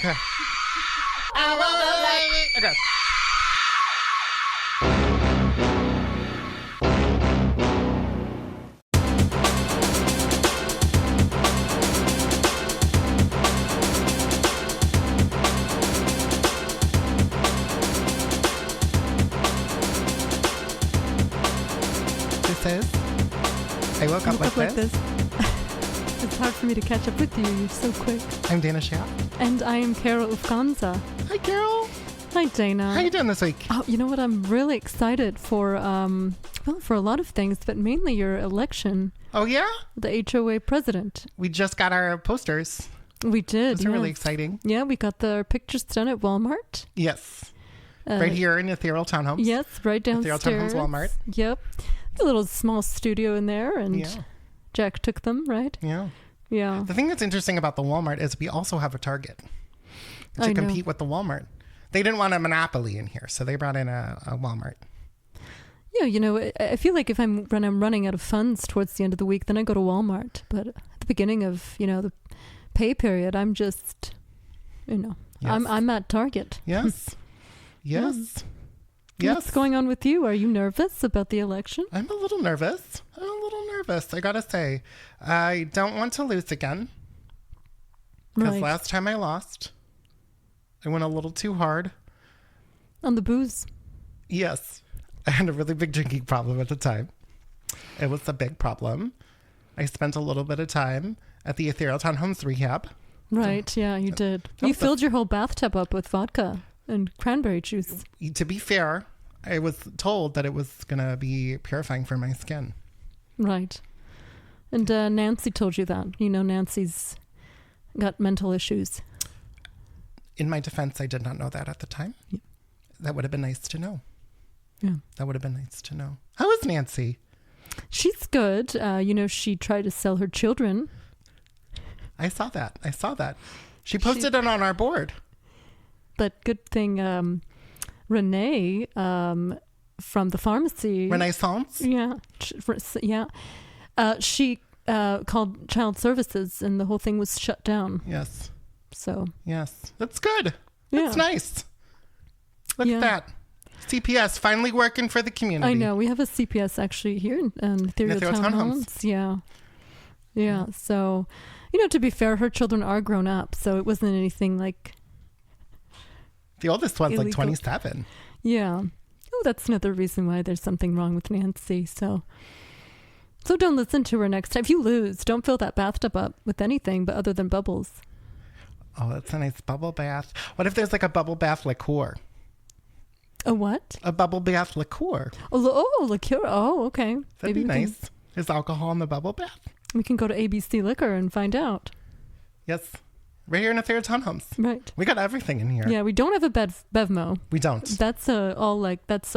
Okay. Okay. I woke up like this. It's hard for me to catch up with you. You're so quick. I'm Dana Schaap. And I am Carol Ufganza. Hi, Carol. Hi, Dana. How you doing this week? Oh, you know what? I'm really excited for, for a lot of things, but mainly your election. Oh, yeah? The HOA president. We just got our posters. We did. Those are really exciting. Yeah, we got the pictures done at Walmart. Yes. Right here in Ethereal Townhomes. Yes, right downstairs. Ethereal Townhomes Walmart. Yep. A little small studio in there, and Jack took them, right? Yeah. Yeah. The thing that's interesting about the Walmart is we also have a Target to compete with the Walmart. They didn't want a monopoly in here, so they brought in a Walmart. Yeah, you know, I feel like if I'm running out of funds towards the end of the week, then I go to Walmart. But at the beginning of, the pay period, I'm just, Yes. I'm at Target. Yes. Yes. Yes. What's going on with you? Are you nervous about the election? I'm a little nervous. I gotta say. I don't want to lose again. Because last time I lost, I went a little too hard. On the booze? Yes. I had a really big drinking problem at the time. It was a big problem. I spent a little bit of time at the Ethereal Townhomes rehab. Right, yeah, you did. You filled your whole bathtub up with vodka and cranberry juice. To be fair, I was told that it was going to be purifying for my skin. Right. And Nancy told you that. Nancy's got mental issues. In my defense, I did not know that at the time. Yeah. That would have been nice to know. Yeah. That would have been nice to know. How is Nancy? She's good. She tried to sell her children. I saw that. She posted it on our board. But good thing Renee from the pharmacy. Renaissance? Yeah. She called child services and the whole thing was shut down. Yes. So. Yes. That's good. That's nice. Look at that. CPS finally working for the community. I know. We have a CPS actually here in Ethereal Townhomes. Yeah. So, to be fair, her children are grown up. So it wasn't anything like. The oldest one's illegal. Like 27. Yeah. Oh, that's another reason why there's something wrong with Nancy. So don't listen to her next time. If you lose, don't fill that bathtub up with anything but other than bubbles. Oh, that's a nice bubble bath. What if there's like a bubble bath liqueur? A what? A bubble bath liqueur. Oh, liqueur. Oh, okay. That'd be nice. Is alcohol in the bubble bath? We can go to ABC Liquor and find out. Yes. Right here in Ethereal Townhomes. Right. We got everything in here. Yeah, we don't have a Bevmo. We don't. That's all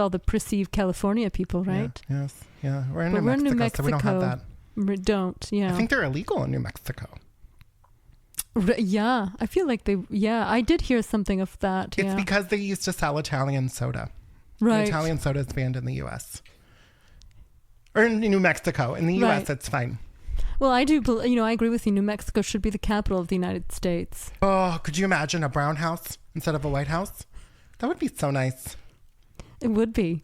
the perceived California people, right? Yeah, yes. Yeah. We're in New Mexico, so we don't have that. We don't, yeah. I think they're illegal in New Mexico. Yeah, I feel like I did hear something of that. It's because they used to sell Italian soda. Right. And Italian soda is banned in the U.S. Or in New Mexico. In the U.S., it's fine. Well, I do, I agree with you. New Mexico should be the capital of the United States. Oh, could you imagine a brown house instead of a white house? That would be so nice. It would be.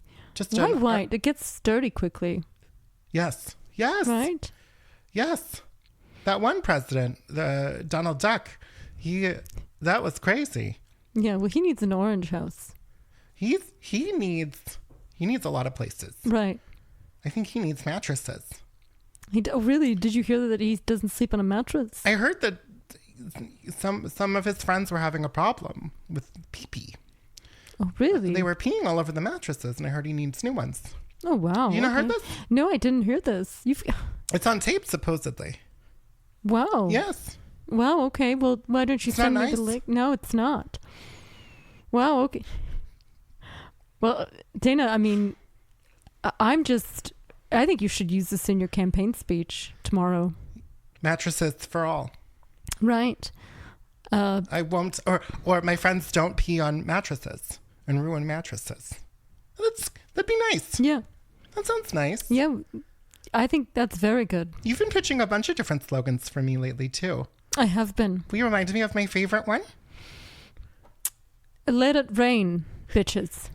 Why white? It gets dirty quickly. Yes. Right? Yes. That one president, the Donald Duck, that was crazy. Yeah, well, he needs an orange house. He needs a lot of places. Right. I think he needs mattresses. Really? Did you hear that he doesn't sleep on a mattress? I heard that some of his friends were having a problem with pee-pee. Oh, really? They were peeing all over the mattresses, and I heard he needs new ones. Oh, wow. You not heard this? No, I didn't hear this. It's on tape, supposedly. Wow. Yes. Wow, okay. Well, why don't you send me the link? No, it's not. Wow, okay. Well, Dana, I mean, I think you should use this in your campaign speech tomorrow. Mattresses for all. Right. I won't, or my friends don't pee on mattresses and ruin mattresses. That'd be nice. Yeah. That sounds nice. Yeah. I think that's very good. You've been pitching a bunch of different slogans for me lately, too. I have been. Will you remind me of my favorite one? Let it rain, bitches.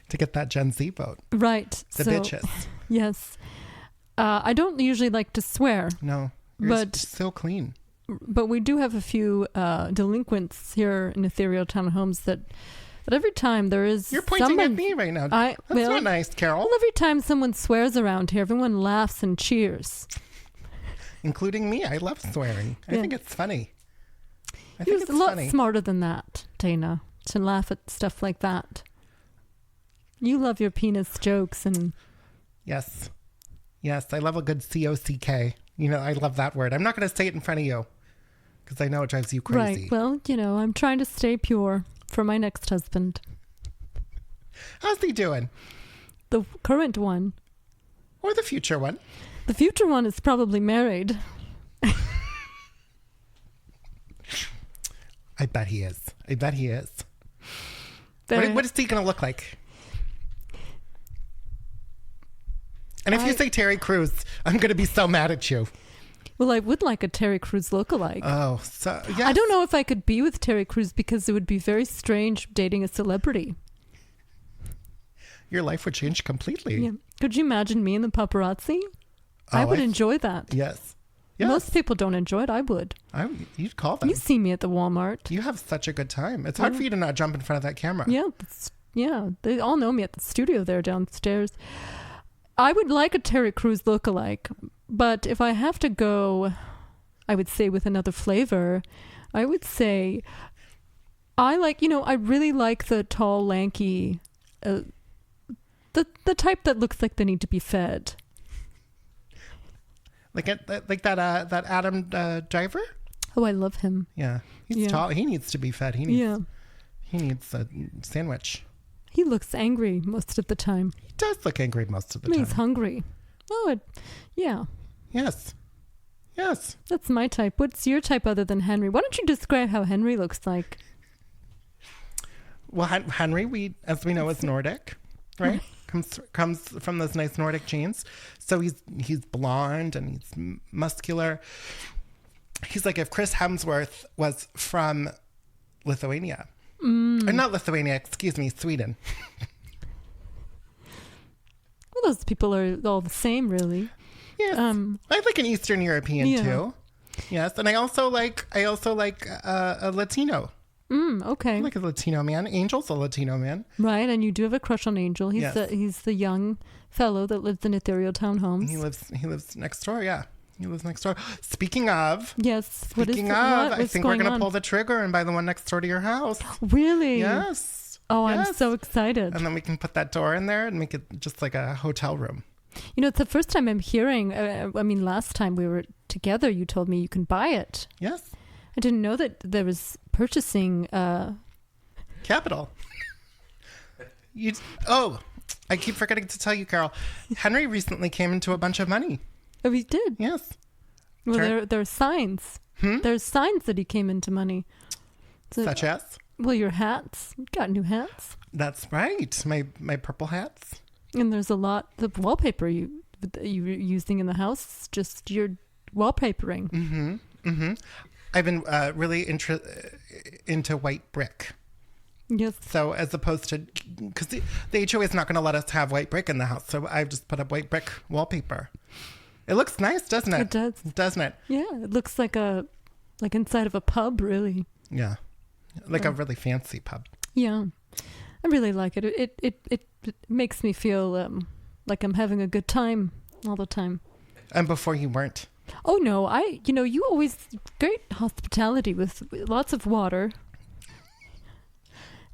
To get that Gen Z vote. Right. The bitches. Yes. I don't usually like to swear. No. You're so clean. But we do have a few delinquents here in Ethereal Townhomes that every time there is You're pointing at me right now. That's not nice, Carol. Well, every time someone swears around here, everyone laughs and cheers. Including me. I love swearing. I think it's funny. I think it's a lot smarter than that, Dana, to laugh at stuff like that. You love your penis jokes and... Yes. Yes, I love a good COCK. You know, I love that word. I'm not going to say it in front of you because I know it drives you crazy. Right. Well, you know, I'm trying to stay pure for my next husband. How's he doing? The current one. Or the future one? The future one is probably married. I bet he is. What is he going to look like? And if you say Terry Crews, I'm going to be so mad at you. Well, I would like a Terry Crews lookalike. Oh, so yes. I don't know if I could be with Terry Crews because it would be very strange dating a celebrity. Your life would change completely. Yeah. Could you imagine me in the paparazzi? I would enjoy that. Yes. Most people don't enjoy it. I would. You'd call them. You see me at the Walmart. You have such a good time. It's hard for you to not jump in front of that camera. Yeah. They all know me at the studio there downstairs. I would like a Terry Crews lookalike, but if I have to go, I would say with another flavor, I would say I really like the tall, lanky, the type that looks like they need to be fed. Like that Adam Driver? Oh, I love him. Yeah. He's tall. He needs to be fed. He needs a sandwich. He looks angry most of the time. He does look angry most of the time. He's hungry. Oh, yeah. Yes. That's my type. What's your type other than Henry? Why don't you describe how Henry looks like? Well, Henry, as we know, is Nordic, right? Comes from those nice Nordic genes. So he's blonde and he's muscular. He's like if Chris Hemsworth was from Lithuania. Or not Lithuania, excuse me, Sweden. Well, those people are all the same, really. Yes. I like an Eastern European too. Yes, and I also like a Latino. Okay. I like a Latino man. Angel's a Latino man. Right, and you do have a crush on Angel. He's the young fellow that lives in Ethereal Townhomes. He lives next door. Yeah. He lives next door. Speaking of, I think we're going to pull the trigger and buy the one next door to your house. Really? Yes. Oh, yes. I'm so excited. And then we can put that door in there and make it just like a hotel room. You know, it's the first time I'm hearing, last time we were together, you told me you can buy it. Yes. I didn't know that there was purchasing. Capital. I keep forgetting to tell you, Carol. Henry recently came into a bunch of money. Oh, he did? Yes. Well, there are signs. There's signs that he came into money. Such as? Well, your hats. You got new hats. That's right. My purple hats. And there's a lot of wallpaper you're using in the house. Just your wallpapering. Mm-hmm. Mm-hmm. I've been really into white brick. Yes. So as opposed to, because the HOA is not going to let us have white brick in the house, so I've just put up white brick wallpaper. It looks nice, doesn't it? It does. Doesn't it? Yeah, it looks like inside of a pub, really. Yeah, like a really fancy pub. Yeah, I really like it. It makes me feel like I'm having a good time all the time. And before you weren't. Oh no, you always great hospitality with lots of water.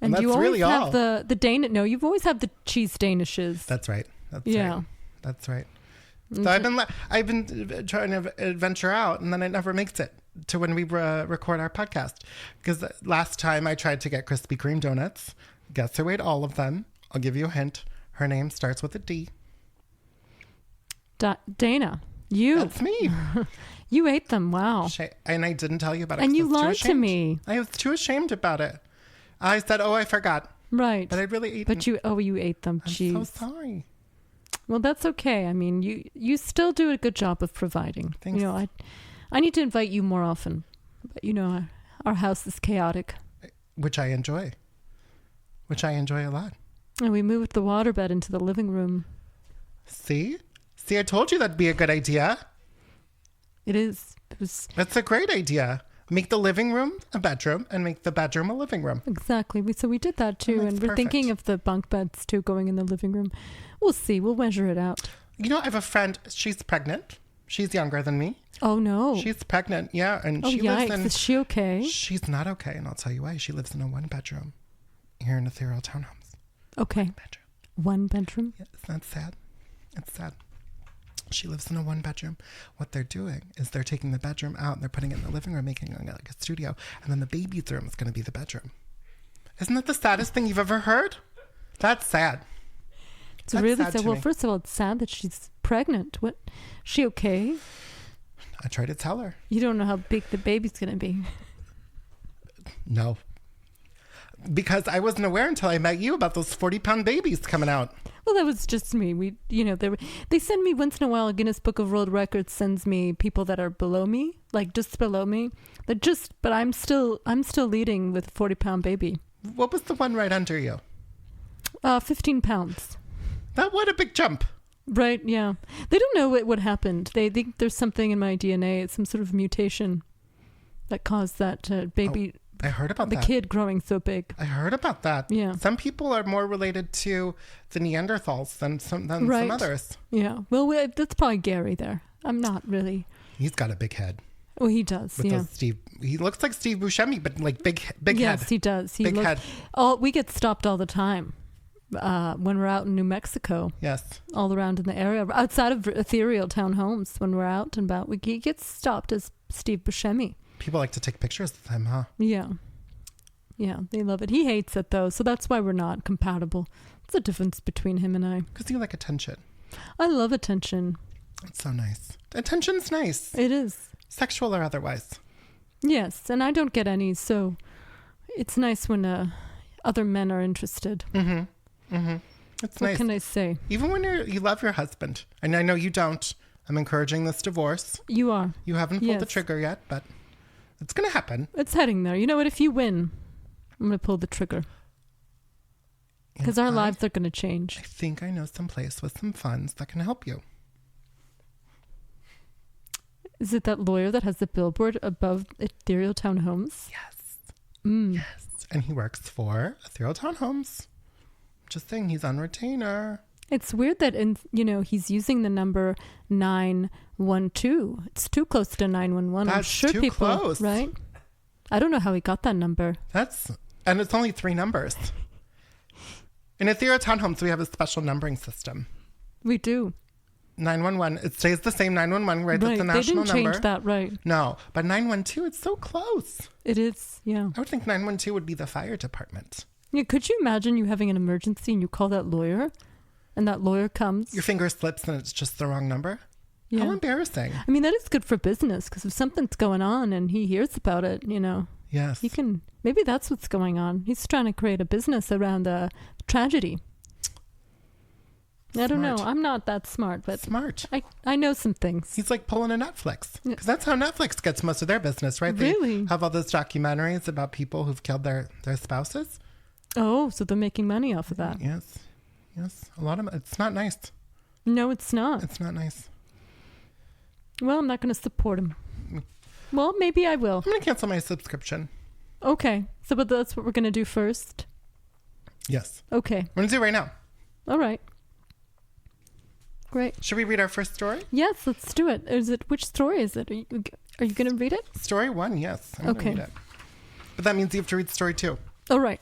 And you always have the Danish. No, you've always had the cheese Danishes. That's right. That's right. So I've been trying to venture out, and then it never makes it to when we record our podcast. Because last time I tried to get Krispy Kreme donuts. Guess who ate all of them? I'll give you a hint. Her name starts with a D. Dana. You. That's me. You ate them. Wow. And I didn't tell you about it. And you lied to me. I was too ashamed about it. I said, I forgot. Right. But I really ate them. But you ate them. Jeez. I'm so sorry. Well, that's okay. I mean, you still do a good job of providing. Thanks. You know, I need to invite you more often. But, our house is chaotic. which I enjoy. Which I enjoy a lot. And we moved the waterbed into the living room. See? See, I told you that'd be a good idea. It is. It was That's a great idea. Make the living room a bedroom and make the bedroom a living room. exactly. So we did that too, that's and we're thinking perfect. of the bunk beds too going in the living room. We'll see. We'll measure it out. You know, I have a friend. She's pregnant. She's younger than me. Oh no. She's pregnant. Yeah. And oh she yikes. lives in... Is she okay? She's not okay. And I'll tell you why. She lives in a 1-bedroom here in Ethereal Townhomes. Okay. Bedroom. 1 bedroom. Yeah, isn't that sad? It's sad. She lives in a 1-bedroom. What they're doing is they're taking the bedroom out and they're putting it in the living room, making it like a studio. And then the baby's room is going to be the bedroom. Isn't that the saddest thing you've ever heard? That's sad. It's That's really sad sad. to Well, me. first of all, it's sad that she's pregnant. What? She okay? I tried to tell her. You don't know how big the baby's gonna be. No. Because I wasn't aware until I met you about those 40-pound babies coming out. Well, that was just me. They send me once in a while. Guinness Book of World Records sends me people that are below me, like just below me. But I'm still leading with a 40-pound baby. What was the one right under you? 15 pounds. What a big jump. Right? Yeah. They don't know what happened. They think there's something in my DNA. It's some sort of mutation that caused that baby. I heard about the that. kid growing so big. I heard about that. Yeah. Some people are more related to the Neanderthals than some Right. others. Yeah. Well, that's probably Gary there. I'm not really. He's got a big head. Oh, he does. With Yeah. those he looks like Steve Buscemi, but like big Yes, head. he does. He Big head. We get stopped all the time when we're out in New Mexico, Yes. all around in the area, outside of Ethereal Townhomes. When we're out and about, he gets stopped as Steve Buscemi. People like to take pictures of him, huh? Yeah. Yeah, they love it. He hates it, though, so that's why we're not compatible. It's a difference between him and I. Because you like attention. I love attention. It's so nice. Attention's nice. It is. Sexual or otherwise. Yes, and I don't get any, so it's nice when other men are interested. Mm-hmm. Mm-hmm. It's What nice. can I say? Even when you love your husband. And I know you don't. I'm encouraging this divorce. You are. You haven't pulled the Yes. trigger yet, but it's going to happen. It's heading there. You know what? If you win, I'm going to pull the trigger. Because our And lives are going to change. I think I know some place with some funds that can help you. Is it that lawyer that has the billboard above Ethereal Townhomes? Yes. Mm. Yes. And he works for Ethereal Townhomes. Just saying, he's on retainer. It's weird that he's using the number 912. It's too close to 911. I'm That's sure too people, close. right? I don't know how he got that number. And it's only 3 numbers. In Ethereal Townhomes, we have a special numbering system. We do. 911, it stays the same 911, right? That's the They national didn't number. change that, right? No, but 912, it's so close. It is, yeah. I would think 912 would be the fire department. Yeah, could you imagine you having an emergency and you call that lawyer and that lawyer comes? Your finger slips and it's just the wrong number. Yeah. How embarrassing. I mean, that is good for business because if something's going on and he hears about it, Yes. he can, maybe that's what's going on. He's trying to create a business around a tragedy. I don't know. Smart. I'm not that smart, but Smart. I know some things. He's like pulling a Netflix. Because that's how Netflix gets most of their business, right? Really? They have all those documentaries about people who've killed their spouses. Oh, so they're making money off of that. Yes. Yes. A lot of it's not nice. No, it's not. It's not nice. Well, I'm not going to support him. Well, maybe I will. I'm going to cancel my subscription. Okay. So, but that's what we're going to do first. Yes. Okay. We're going to do it right now. All right. Great. Should we read our first story? Yes, let's do it. Which story is it? Are you going to read it? Story 1, yes. I'm gonna Okay. read it. But that means you have to read story 2. All right.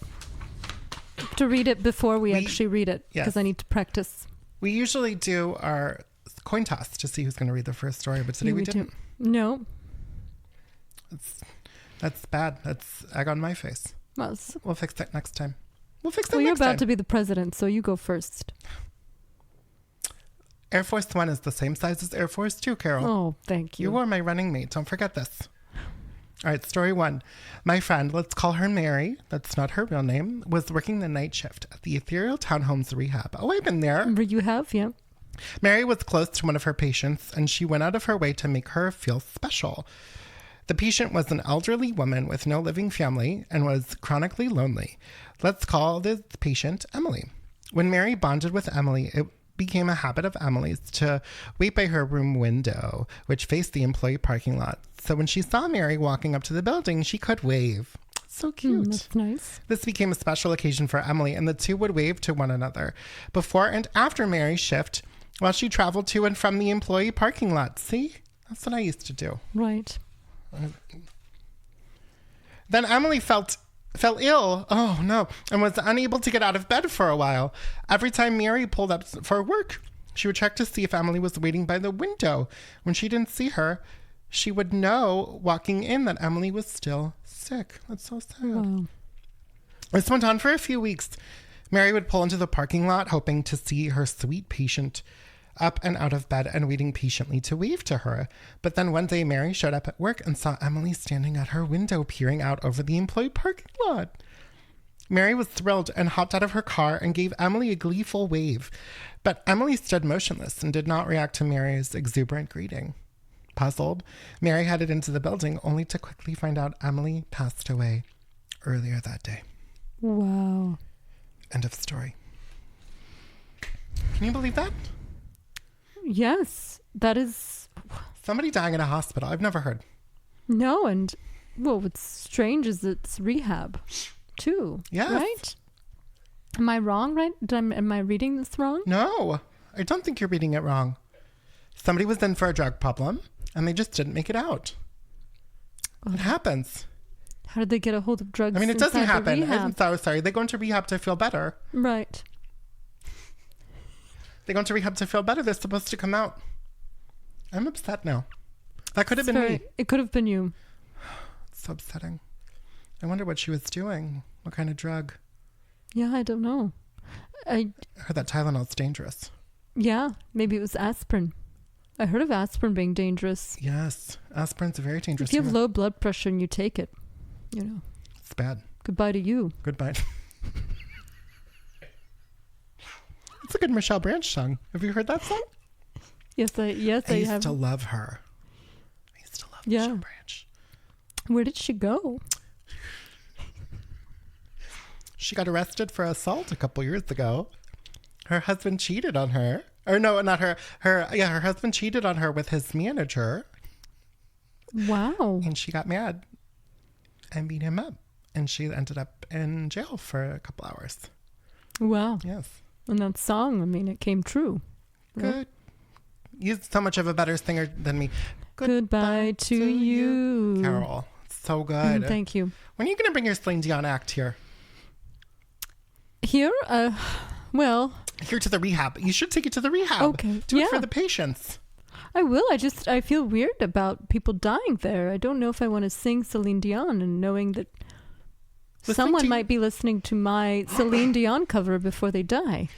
To read it before we actually read it, yes. because I need to practice. We usually do our coin toss to see who's going to read the first story, but today we didn't. No. That's bad. That's egg on my face. Well, We'll fix that next time. We'll fix that you're next about time. to be the president, so you go first. Air Force One is the same size as Air Force Two, Carol. Oh, thank you. You are my running mate. Don't forget this. All right, story 1. My friend, let's call her Mary, that's not her real name, was working the night shift at the Ethereal Townhomes Rehab. Oh, I've been there. You have, yeah. Mary was close to one of her patients, and she went out of her way to make her feel special. The patient was an elderly woman with no living family and was chronically lonely. Let's call this patient Emily. When Mary bonded with Emily, it became a habit of Emily's to wait by her room window, which faced the employee parking lot. So when she saw Mary walking up to the building, she could wave. So cute. That's nice. This became a special occasion for Emily, and the two would wave to one another before and after Mary's shift while she traveled to and from the employee parking lot. See? That's what I used to do. Right. Then Emily fell ill. Oh, no. And was unable to get out of bed for a while. Every time Mary pulled up for work, she would check to see if Emily was waiting by the window. When she didn't see her, she would know walking in that Emily was still sick. That's so sad. Wow. This went on for a few weeks. Mary would pull into the parking lot, hoping to see her sweet patient up and out of bed and waiting patiently to wave to her. But then one day, Mary showed up at work and saw Emily standing at her window, peering out over the employee parking lot. Mary was thrilled and hopped out of her car and gave Emily a gleeful wave. But Emily stood motionless and did not react to Mary's exuberant greeting. Puzzled, Mary headed into the building only to quickly find out Emily passed away earlier that day. Wow. End of story. Can you believe that? Yes, that is... Somebody dying in a hospital. I've never heard. No, and, well, what's strange is it's rehab, too. Yes. Right? Am I wrong, right? Am I reading this wrong? No, I don't think you're reading it wrong. Somebody was in for a drug problem, and they just didn't make it out. It happens. How did they get a hold of drugs? I mean, it doesn't inside the happen. rehab? I'm so sorry. They go into rehab to feel better. Right. They go into rehab to feel better. They're supposed to come out. I'm upset now. That could have been me. It could have been you. It's so upsetting. I wonder what she was doing. What kind of drug? Yeah, I don't know. I heard that Tylenol's dangerous. Yeah, maybe it was aspirin. I heard of aspirin being dangerous. Yes, aspirin's very dangerous. If you have low blood pressure and you take it, you know. It's bad. Goodbye to you. Goodbye. It's a good Michelle Branch song. Have you heard that song? Yes, I used have. to love her. I used to love Michelle Branch. Where did she go? She got arrested for assault a couple years ago. Her husband cheated on her. Or no, not her. Her husband cheated on her with his manager. Wow. And she got mad and beat him up. And she ended up in jail for a couple hours. Wow. Yes. And that song, I mean, it came true. Good. You're so much of a better singer than me. Goodbye to you. Carol. So good. Thank you. When are you going to bring your Celine Dion act here? Here? Well... Here to the rehab. You should take it to the rehab. Okay. Do it for the patients. I will. I feel weird about people dying there. I don't know if I want to sing Celine Dion and knowing that someone might be listening to my Celine Dion cover before they die.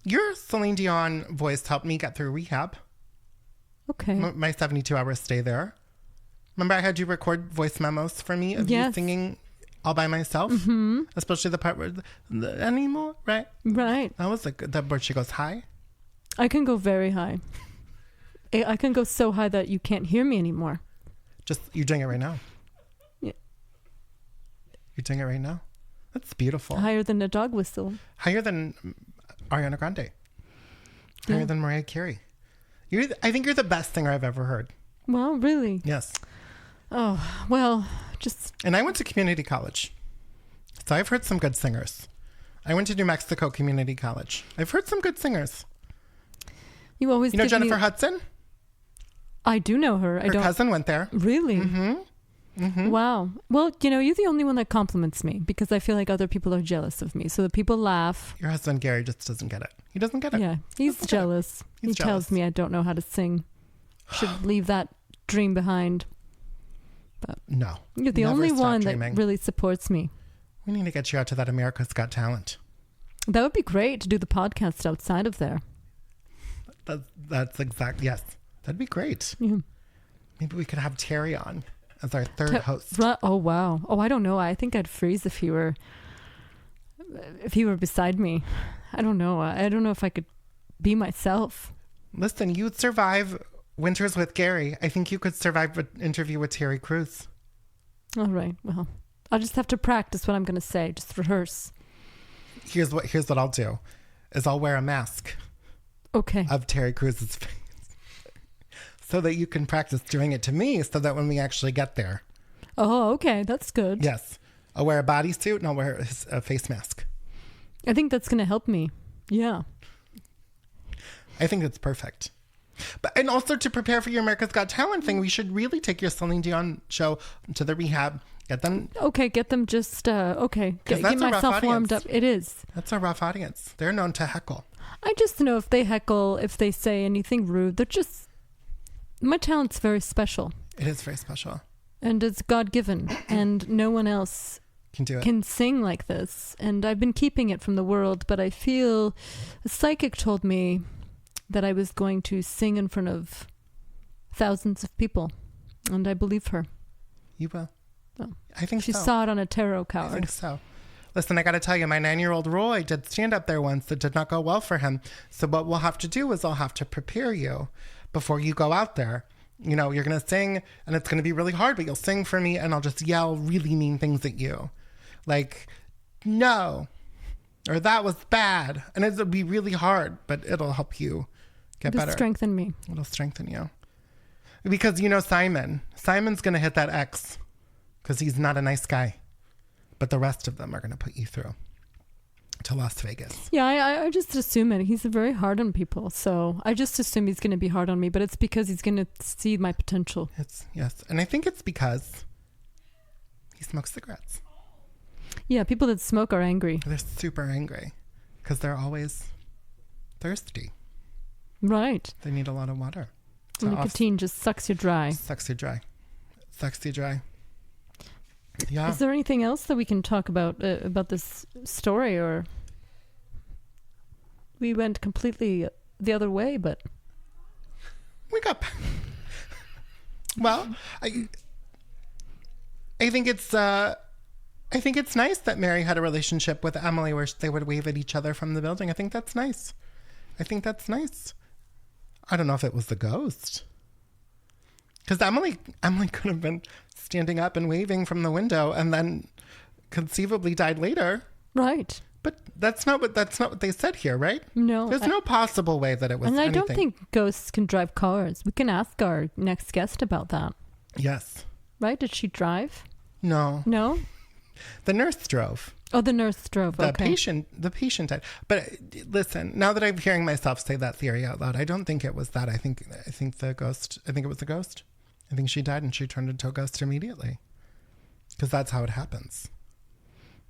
Your Celine Dion voice helped me get through rehab. Okay. My 72-hour stay there. Remember I had you record voice memos for me of you singing all by myself? Mm-hmm. Especially the part where the anymore, right? Right. That was that where she goes high. I can go very high. I can go so high that you can't hear me anymore. Just, you're doing it right now. Yeah. You're doing it right now? That's beautiful. Higher than a dog whistle. Higher than Ariana Grande. Higher than Mariah Carey. I think you're the best singer I've ever heard. Well, really? Yes. Oh, well, just... And I went to community college. So I've heard some good singers. I went to New Mexico Community College. I've heard some good singers. You always know Jennifer Hudson? I do know her. Her cousin went there. Really? Mm-hmm. Mm-hmm. Wow. Well, you're the only one that compliments me because I feel like other people are jealous of me. So the people laugh. Your husband, Gary, just doesn't get it. He doesn't get it. Yeah, he's jealous. He tells me I don't know how to sing. Should leave that dream behind. But no. You're the only one that really supports me. We need to get you out to that America's Got Talent. That would be great to do the podcast outside of there. That's exact. Yes. That'd be great. Yeah. Maybe we could have Terry on as our third host. Oh, wow. Oh, I don't know. I think I'd freeze if he were beside me. I don't know. I don't know if I could be myself. Listen, you'd survive Winter's with Gary. I think you could survive an interview with Terry Crews. All right. Well, I'll just have to practice what I'm going to say. Just rehearse. Here's what I'll do is I'll wear a mask Okay. of Terry Crews' face so that you can practice doing it to me so that when we actually get there. Oh, okay. That's good. Yes. I'll wear a bodysuit and I'll wear a face mask. I think that's going to help me. Yeah. I think it's perfect. And also to prepare for your America's Got Talent thing, we should really take your Celine Dion show to the rehab. Get them. Okay, get them just, okay. 'Cause Get that's a rough myself warmed up. audience. It is. That's a rough audience. They're known to heckle. I just know if they heckle, if they say anything rude, they're just, my talent's very special. It is very special. And it's God-given. And no one else Can do it. can sing like this. And I've been keeping it from the world, but I feel a psychic told me that I was going to sing in front of thousands of people. And I believe her. You will. Oh. I think She so. saw it on a tarot I card. think so. Listen, I got to tell you, my 9-year-old Roy did stand up there once. It did not go well for him. So what we'll have to do is I'll have to prepare you before you go out there. You know, you're going to sing and it's going to be really hard, but you'll sing for me and I'll just yell really mean things at you. Like, no, or that was bad. And it'll be really hard, but it'll help you get It'll better. strengthen me. It'll strengthen you. Because you know Simon's going to hit that X because he's not a nice guy. But the rest of them are going to put you through to Las Vegas. Yeah, I just assume it. He's very hard on people. So I just assume he's going to be hard on me, but it's because he's going to see my potential. Yes. And I think it's because he smokes cigarettes. Yeah, people that smoke are angry. They're super angry because they're always thirsty. Right. They need a lot of water. Nicotine just sucks you dry. Sucks you dry. Yeah. Is there anything else that we can talk about this story, or we went completely the other way? But We got. Well, I think it's nice that Mary had a relationship with Emily where they would wave at each other from the building. I think that's nice. I don't know if it was the ghost. Because Emily could have been standing up and waving from the window and then conceivably died later. right. But that's not what they said here, right? No. There's no possible way that it was And anything. I don't think ghosts can drive cars. We can ask our next guest about that. Yes. Right? Did she drive? No. No? The nurse drove. Oh, the nurse drove. The Okay. patient died. But listen, now that I'm hearing myself say that theory out loud, I don't think it was that. I think the ghost. I think it was the ghost. I think she died and she turned into a ghost immediately. Because that's how it happens.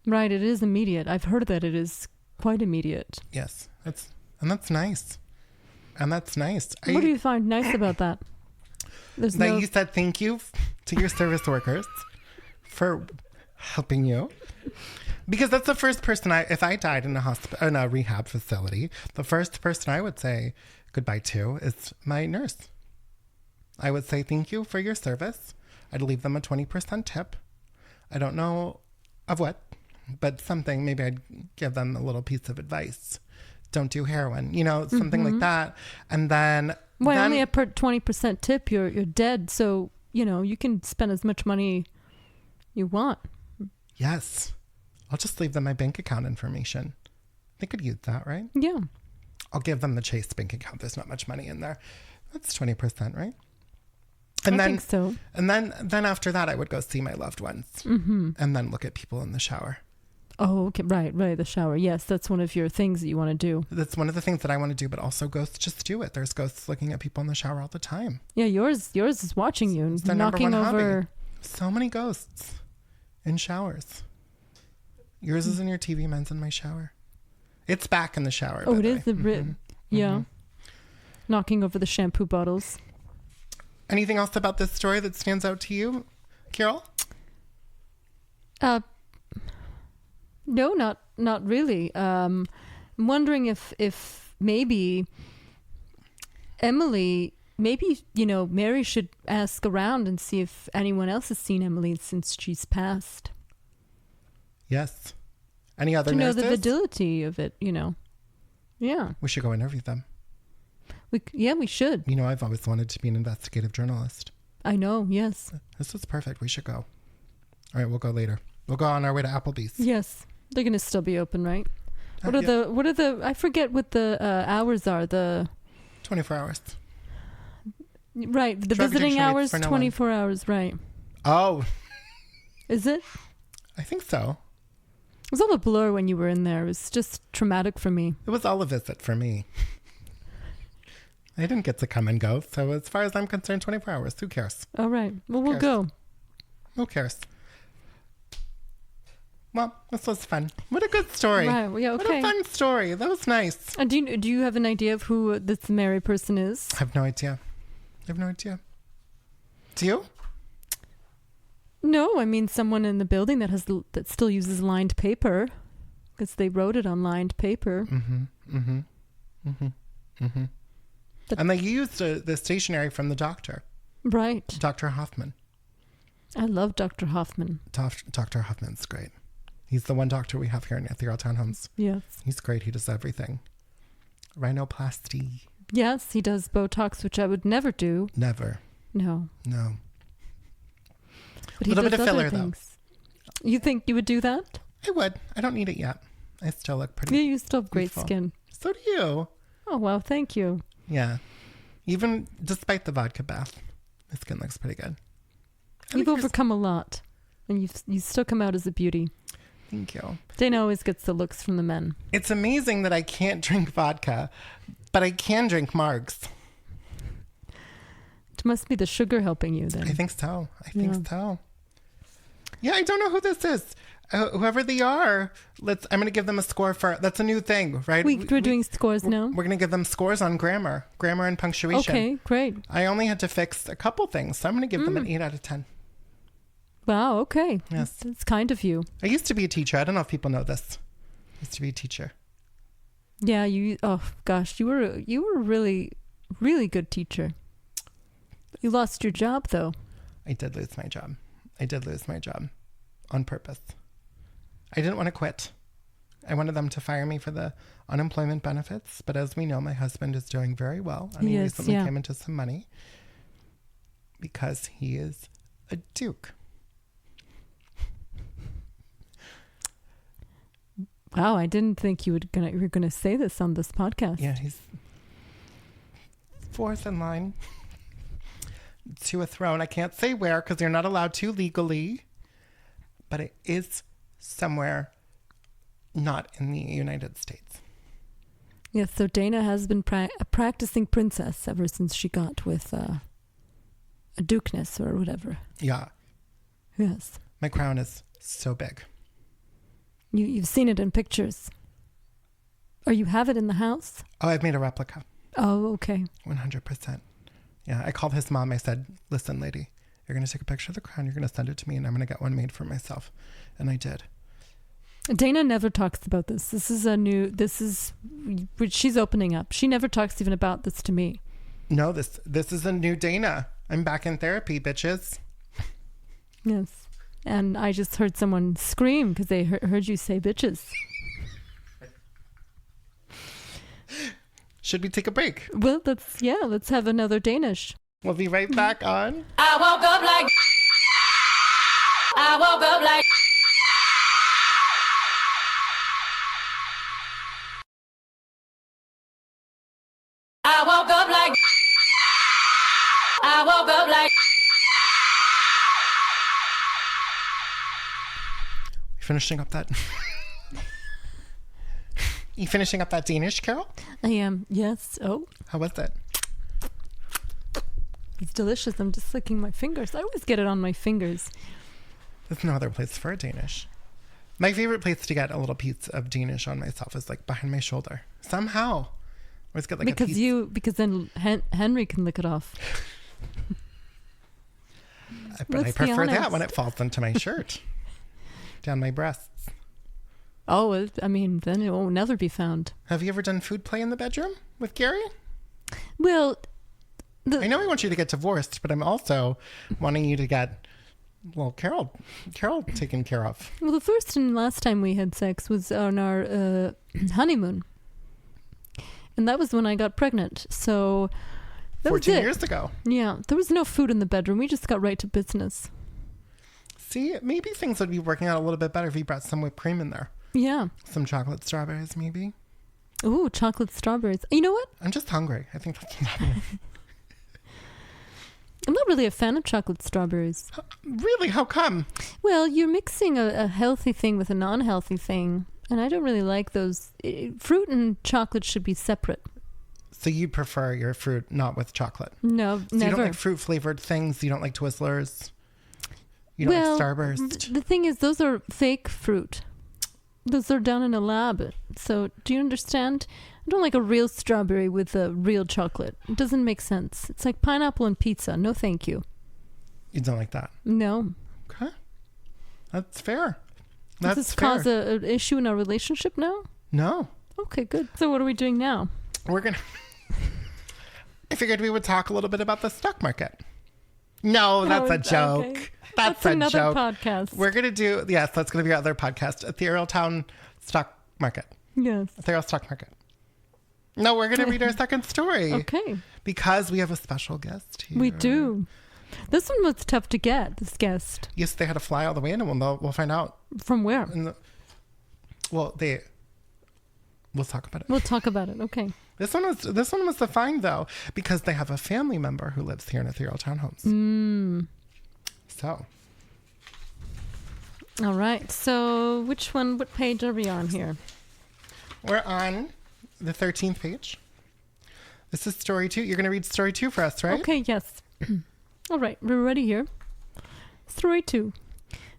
Right. It is immediate. I've heard that it is quite immediate. Yes, that's nice. What do you find nice about that? There's That no. you said thank you to your service workers for helping you. Because that's the first person if I died in a rehab facility, the first person I would say goodbye to is my nurse. I would say thank you for your service. I'd leave them a 20% tip. I don't know of what, but something. Maybe I'd give them a little piece of advice. Don't do heroin, something like that. And then... Well, then, only a 20% tip, you're dead. So, you can spend as much money you want. Yes. I'll just leave them my bank account information. They could use that, right? Yeah. I'll give them the Chase bank account. There's not much money in there. That's 20%, right? And I then, think so. And then after that, I would go see my loved ones and then look at people in the shower. Oh, okay. Right. The shower. Yes, that's one of your things that you want to do. That's one of the things that I want to do, but also ghosts just do it. There's ghosts looking at people in the shower all the time. Yeah, yours is watching you It's and their number knocking one over. hobby. So many ghosts in showers. Yours is in your TV, mine's in my shower. It's back in the shower. Oh, by it the is way. the rib. Yeah. Knocking over the shampoo bottles. Anything else about this story that stands out to you, Carol? No, not really. I'm wondering if maybe Emily, Mary should ask around and see if anyone else has seen Emily since she's passed. Yes. Any other To know nurses? the validity of it, Yeah. We should go interview them. We should. You know, I've always wanted to be an investigative journalist. I know, yes. This is perfect. We should go. All right, we'll go later. We'll go on our way to Applebee's. Yes. They're going to still be open, right? What are Yeah. the, I forget what the hours are. 24 hours. Right. The Drug visiting addiction rates hours, for no one. 24 hours, right. Oh, Is it? I think so. It was all a blur when you were in there. It was just traumatic for me. It was all a visit for me. I didn't get to come and go. So as far as I'm concerned, 24 hours. Who cares? All right. Well, we'll cares? go. Who cares? Well, this was fun. What a good story. Right. Well, yeah, What okay. a fun story. That was nice. And do you have an idea of who this Mary person is? I have no idea. Do you? No, I mean someone in the building that still uses lined paper, because they wrote it on lined paper. But- And they used the stationery from the doctor, Right. Dr. Hoffman. I love Dr. Hoffman. Dr. Hoffman's great. He's the one doctor we have here at the Earl Townhomes. Yes. He's great. He does everything. Rhinoplasty. Yes, he does Botox, which I would never do. Never. No. No. But he Little does bit of other filler, though. things. You think you would do that? I would. I don't need it yet. I still look pretty. Yeah, you still have great youthful. skin. So do you. Oh, wow. Thank you. Yeah. Even despite the vodka bath, my skin looks pretty good. I You've think yours- overcome a lot, and you still come out as a beauty. Thank you. Dana always gets the looks from the men. It's amazing that I can't drink vodka, but I can drink margs. It must be the sugar helping you then. I think so. Yeah, I don't know who this is. Whoever they are, I'm going to give them a score for. That's a new thing, right? We're doing scores now. We're going to give them scores on grammar and punctuation. Okay, great. I only had to fix a couple things, so I'm going to give them an 8 out of 10. Wow, okay. Yes. That's kind of you. I used to be a teacher. I don't know if people know this. I used to be a teacher. Yeah, oh gosh, you were a really, really good teacher. You lost your job though. I did lose my job. On purpose. I didn't want to quit. I wanted them to fire me for the unemployment benefits, but as we know, my husband is doing very well, and he Yes, recently yeah. came into some money because he is a duke. Wow, I didn't think you were gonna say this on this podcast. Yeah, he's fourth in line to a throne. I can't say where because you're not allowed to legally, but it is somewhere not in the United States. Yes, so Dana has been a practicing princess ever since she got with a dukeness or whatever. Yeah, Yes. my crown is so big. You've seen it in pictures. Or you have it in the house? Oh, I've made a replica. Oh, okay. 100%. Yeah, I called his mom. I said, listen, lady, you're going to take a picture of the crown. You're going to send it to me, and I'm going to get one made for myself. And I did. Dana never talks about this. She's opening up. She never talks even about this to me. No, this is a new Dana. I'm back in therapy, bitches. Yes. And I just heard someone scream because they heard you say bitches. Should we take a break? Well, let's have another Danish. We'll be right back on. I woke up like I woke up like I woke up like I woke up like Finishing up that. You finishing up that Danish, Carol? I am. Yes. Oh, How was it? it's delicious. I'm just licking my fingers. I always get it on my fingers. There's no other place for a Danish. My favorite place to get a little piece of Danish on myself is like behind my shoulder. Somehow. I always get like a piece. Because then Henry can lick it off. But I let's be prefer that honest. when it falls into my shirt. Down my breasts. Oh, then it will never be found. Have you ever done food play in the bedroom with Gary? Well, I know I want you to get divorced, but I'm also wanting you to get, well, Carol taken care of. well, the first and last time we had sex was on our honeymoon. and that was when I got pregnant. So that was 14 it. years ago. Yeah, there was no food in the bedroom. We just got right to business. See, maybe things would be working out a little bit better if you brought some whipped cream in there. Yeah. Some chocolate strawberries, maybe. Ooh, chocolate strawberries. You know what? I'm just hungry. I think that's what's happening. I'm not really a fan of chocolate strawberries. Really? How come? Well, you're mixing a healthy thing with a non-healthy thing, and I don't really like those. Fruit and chocolate should be separate. So you prefer your fruit not with chocolate? No, So never. you don't like fruit flavored things? You don't like Twizzlers? You don't like Starburst? The thing is, those are fake fruit. Those are done in a lab. So, do you understand? I don't like a real strawberry with a real chocolate. It doesn't make sense. It's like pineapple and pizza. No, thank you. You don't like that? No. Okay. That's fair. Does this cause an issue in our relationship now? No. Okay, good. So, what are we doing now? We're going to... I figured we would talk a little bit about the stock market. No, that's a joke. Okay. That's a another joke. podcast. We're going to do... Yes, that's going to be our other podcast. Ethereal Town Stock Market. Yes. Ethereal Stock Market. No, we're going to read our second story. Okay. Because we have a special guest here. We do. This one was tough to get, this guest. Yes, they had to fly all the way in, and we'll find out. From where? We'll talk about it. We'll talk about it. Okay. This one was the find, though, because they have a family member who lives here in Ethereal Townhomes. So. All right. So what page are we on here? We're on the 13th page. This is story 2. You're going to read story 2 for us, right? Okay, yes. All right, we're ready here. Story 2.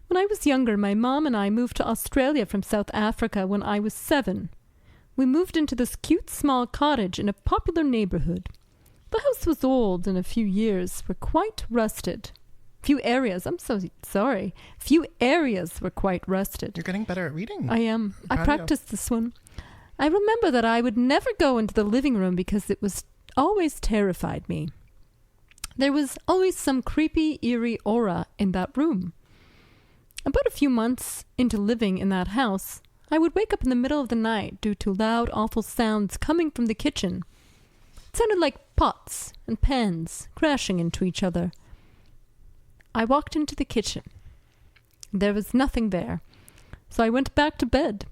When I was younger, my mom and I moved to Australia from South Africa when I was 7. We moved into this cute small cottage in a popular neighborhood. The house was old and a few years were quite rusted. Few areas were quite rusted. You're getting better at reading. I am. I practiced this one. I remember that I would never go into the living room because it was always terrified me. There was always some creepy, eerie aura in that room. About a few months into living in that house, I would wake up in the middle of the night due to loud, awful sounds coming from the kitchen. It sounded like pots and pans crashing into each other. I walked into the kitchen. There was nothing there, so I went back to bed.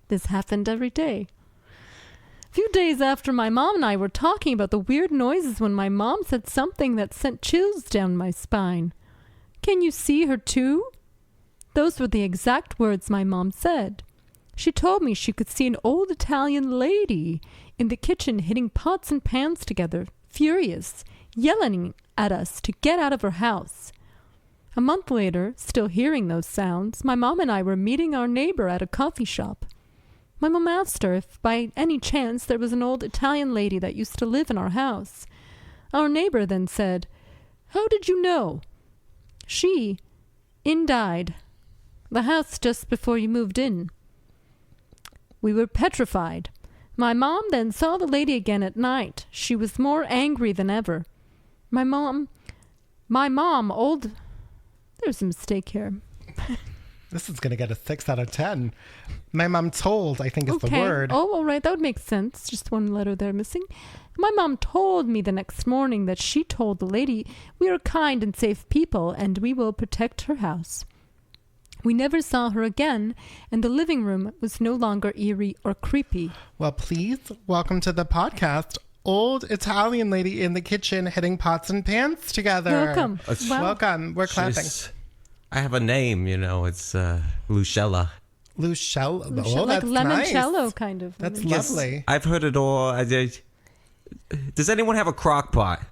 This happened every day. A few days after my mom and I were talking about the weird noises when my mom said something that sent chills down my spine. "Can you see her too?" Those were the exact words my mom said. She told me she could see an old Italian lady in the kitchen hitting pots and pans together, furious, yelling at us to get out of her house. A month later, still hearing those sounds, my mom and I were meeting our neighbor at a coffee shop. My mom asked her if by any chance there was an old Italian lady that used to live in our house. Our neighbor then said, "How did you know?" She died. The house just before you moved in. We were petrified. My mom then saw the lady again at night. She was more angry than ever. There's a mistake here. This is going to get a 6 out of 10. My mom told, I think is the word. Oh, all right. That would make sense. Just one letter there missing. My mom told me the next morning that she told the lady, "We are kind and safe people and we will protect her house." We never saw her again, and the living room was no longer eerie or creepy. Well, please welcome to the podcast, old Italian lady in the kitchen hitting pots and pans together. Welcome. Wow. Welcome. We're clapping. I have a name, it's Lucella. Lucella. Oh, like that's limoncello nice. kind of. That's Yes, lovely. I've heard it all. Does anyone have a crock pot?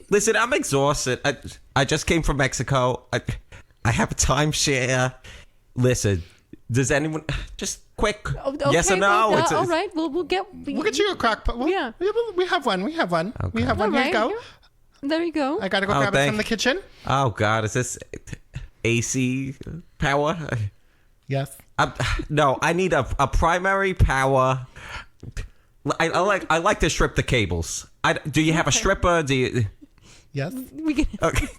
Listen, I'm exhausted. I just came from Mexico. I have a timeshare. Listen, does anyone just quick Okay, yes or no? all right. We'll get you a crock pot. Yeah. We have one. We have one. Okay. We have one. All Here you right. go. There you go. I got to go grab it from the kitchen. Oh God, is this AC power? Yes. No, I need a primary power. I like to strip the cables. Do you have a stripper? Do you? Yes. We can, Okay.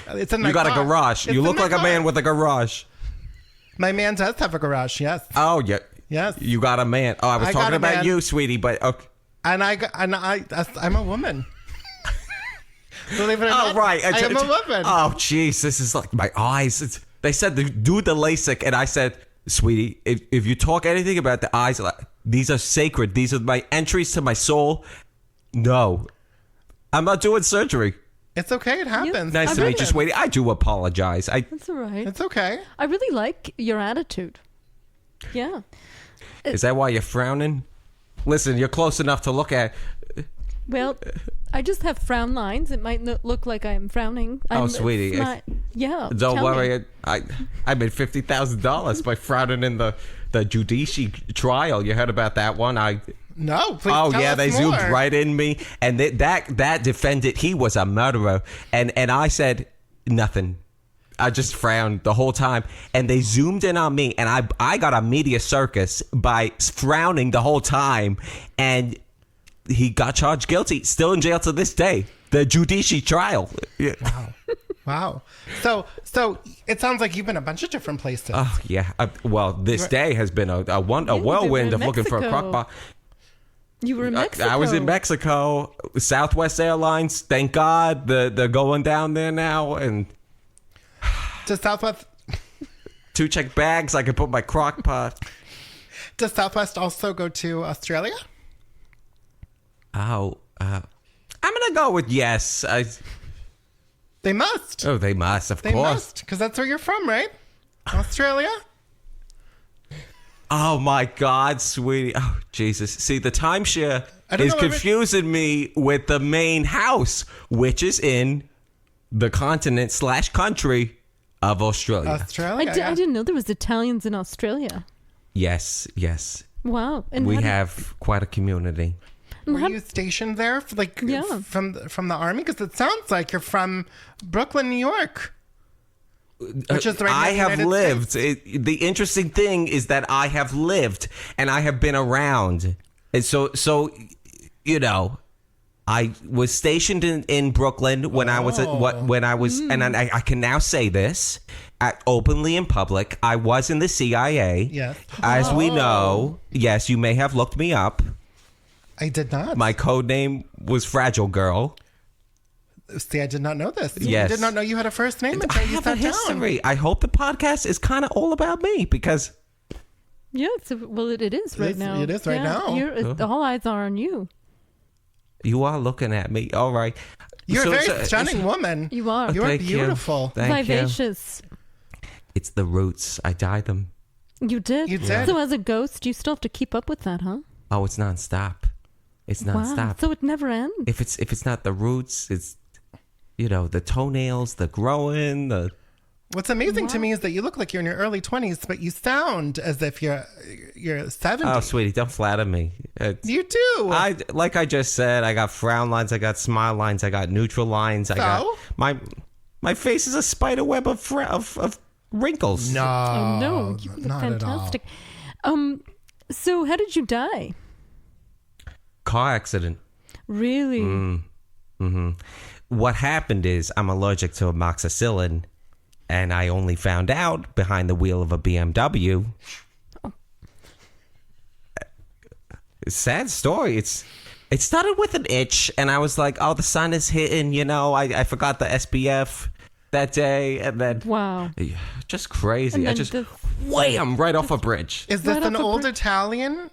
It's in my You got car. a garage. It's You in look my like a car. man with a garage. My man does have a garage. Yes. Oh, yeah. Yes. You got a man. Oh, I was I got talking a about man. you, sweetie, but okay. And I'm a woman. Believe it or Oh, not. right. I am a woman. Oh, jeez. This is like my eyes. They said do the LASIK, and I said, sweetie, if you talk anything about the eyes, these are sacred. These are my entries to my soul. No, I'm not doing surgery. It's okay. It happens. Nice to meet you, Happens. sweetie. I do apologize. That's all right. It's okay. I really like your attitude. Yeah. Is that why you're frowning? Listen, you're close enough to look at. Well, I just have frown lines. It might not look like I am frowning. It's sweetie, not- yeah. Don't tell worry. me. I made $50,000 by frowning in the judiciary trial. You heard about that one? No, please Oh tell yeah, us they more. zoomed right in me, and that defendant, he was a murderer, and I said nothing. I just frowned the whole time, and they zoomed in on me, and I got a media circus by frowning the whole time, and he got charged guilty, still in jail to this day. The judiciary trial. Yeah. Wow. So it sounds like you've been a bunch of different places. Oh yeah. Well, this day has been a they were whirlwind in of looking for a Mexico. crock pot. You were in Mexico. I was in Mexico. Southwest Airlines. Thank God they're going down there now, and Does Southwest 2 check bags. I can put my crock pot. does Southwest also go to Australia? Oh, I'm gonna go with yes. They must. They must, of They course. must, because that's where you're from, right? Australia. Oh my God, sweetie. Oh Jesus. See, the timeshare I don't is know where confusing me with the main house, which is in the continent / country of Australia. Australia. yeah. I didn't know there was Italians in Australia. Yes. Wow. And We how did- have quite a community. Were how- you stationed there, for, like Yeah. from the army? Because it sounds like you're from Brooklyn, New York, which is right. I near the have United lived. States. The interesting thing is that I have lived and I have been around. And so you know, I was stationed in Brooklyn when I was and I can now say this openly in public. I was in the CIA. Yes. As we know, yes, you may have looked me up. I did not. My code name was Fragile Girl. See, I did not know this. Yes. I did not know you had a first name I until you have a sat down. history. I hope the podcast is kind of all about me because Yeah, it is right now. it is right now. All eyes are on you. you are looking at me. All right. You're a very stunning woman. You are. You're Thank you. beautiful. Thank you. Vivacious. It's the roots. I dyed them. You did? You did. So as a ghost, you still have to keep up with that, huh? Oh, it's nonstop. It's Wow. nonstop. So it never ends. If it's not the roots, it's the toenails, the growing, the What's amazing to me is that you look like you're in your early 20s, but you sound as if you're 70. Oh, sweetie, don't flatter me. You do. Like I just said, I got frown lines, I got smile lines, I got neutral lines. I got my face is a spider web of wrinkles. no. Oh, no. You look not at all. fantastic. So how did you die? Car accident. Really? Mm-hmm. What happened is I'm allergic to amoxicillin, and I only found out behind the wheel of a BMW. Sad story. It started with an itch, and I was like, "Oh, the sun is hitting." I forgot the SPF that day, and then Wow. just crazy. And I then just the- wham right off a bridge. Is this Right an off a old bridge. Italian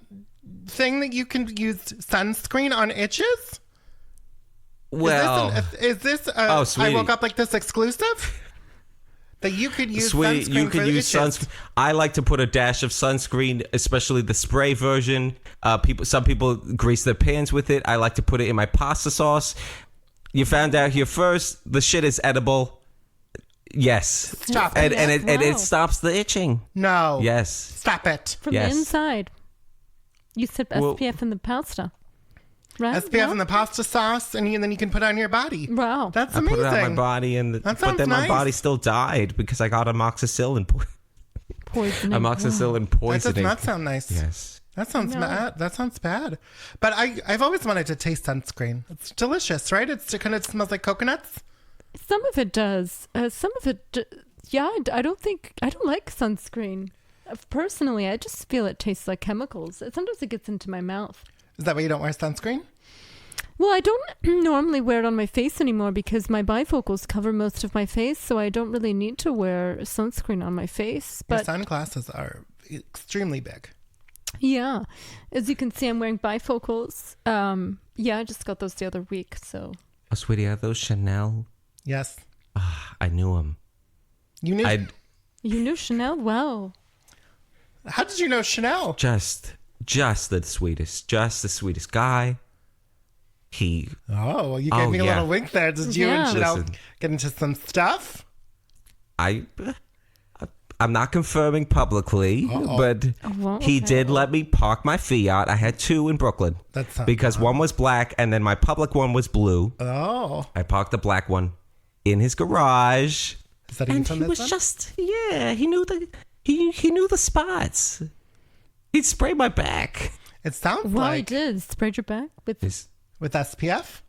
thing that you can use sunscreen on itches? Well, is this a Oh, I sweetie. woke up like this exclusive? That you could use sweetie, sunscreen you for could use itches. sunscreen. I like to put a dash of sunscreen, especially the spray version. Some people grease their pans with it. I like to put it in my pasta sauce. You found out here first. The shit is edible. Yes. Stop And it. and Wow. it stops the itching. No. Yes. Stop it. From Yes. the inside. You said Well- SPF in the pasta. Right? SPF in the pasta sauce, and then you can put it on your body. Wow. That's I amazing. put it on my body, That but sounds then my nice. body still died because I got amoxicillin Poisoning. amoxicillin That does poisoning. not sound nice. Yes. That sounds No. bad. That sounds bad. But I've always wanted to taste sunscreen. It's delicious, right? It kind of smells like coconuts. Some of it does. Yeah, I don't like sunscreen. Personally, I just feel it tastes like chemicals. Sometimes it gets into my mouth. Is that why you don't wear sunscreen? Well, I don't normally wear it on my face anymore because my bifocals cover most of my face, so I don't really need to wear sunscreen on my face. Your But sunglasses are extremely big. yeah, as you can see, I'm wearing bifocals. Yeah, I just got those the other week, so. Oh, sweetie, are those Chanel? Yes. I knew them. You knew? You knew Chanel? Wow. How did you know Chanel? Just the sweetest guy. He. Oh, well, you gave me a little wink there. Did you and Yeah. Chanel Listen. get into some stuff? I'm not confirming publicly, but well, he okay. did let me park my Fiat. I had two in Brooklyn. That's not because one was black and then my public one was blue. Oh. I parked the black one in his garage. Is that And even from he this was one? just he knew he knew the spots. He'd spray my back. It sounds Well, I like did. Sprayed your back with. with SPF?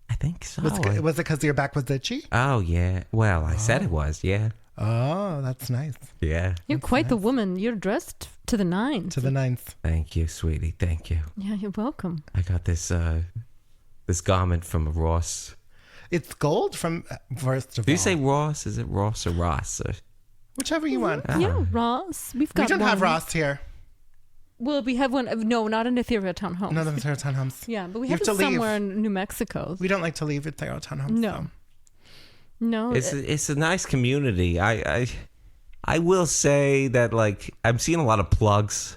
I think so. Was it because your back was itchy? Oh yeah. Well, I said it was. Yeah. Oh, that's nice. Yeah. You're quite the woman. You're dressed to the nines. To the ninth. Thank you, sweetie. Thank you. Yeah, you're welcome. I got this garment from Ross. It's gold from, first of Do all. you say Ross? Is it Ross or Ross? Whichever you want. Yeah, Ross. We've got We don't one. have Ross here. Well, we have one. No, not in Ethereal Town Homes. None of us are townhomes. Yeah, but we You have, have to it leave. somewhere in New Mexico. We don't like to leave Ethereal townhomes. No. No. It's a nice community. I will say that like I'm seeing a lot of plugs.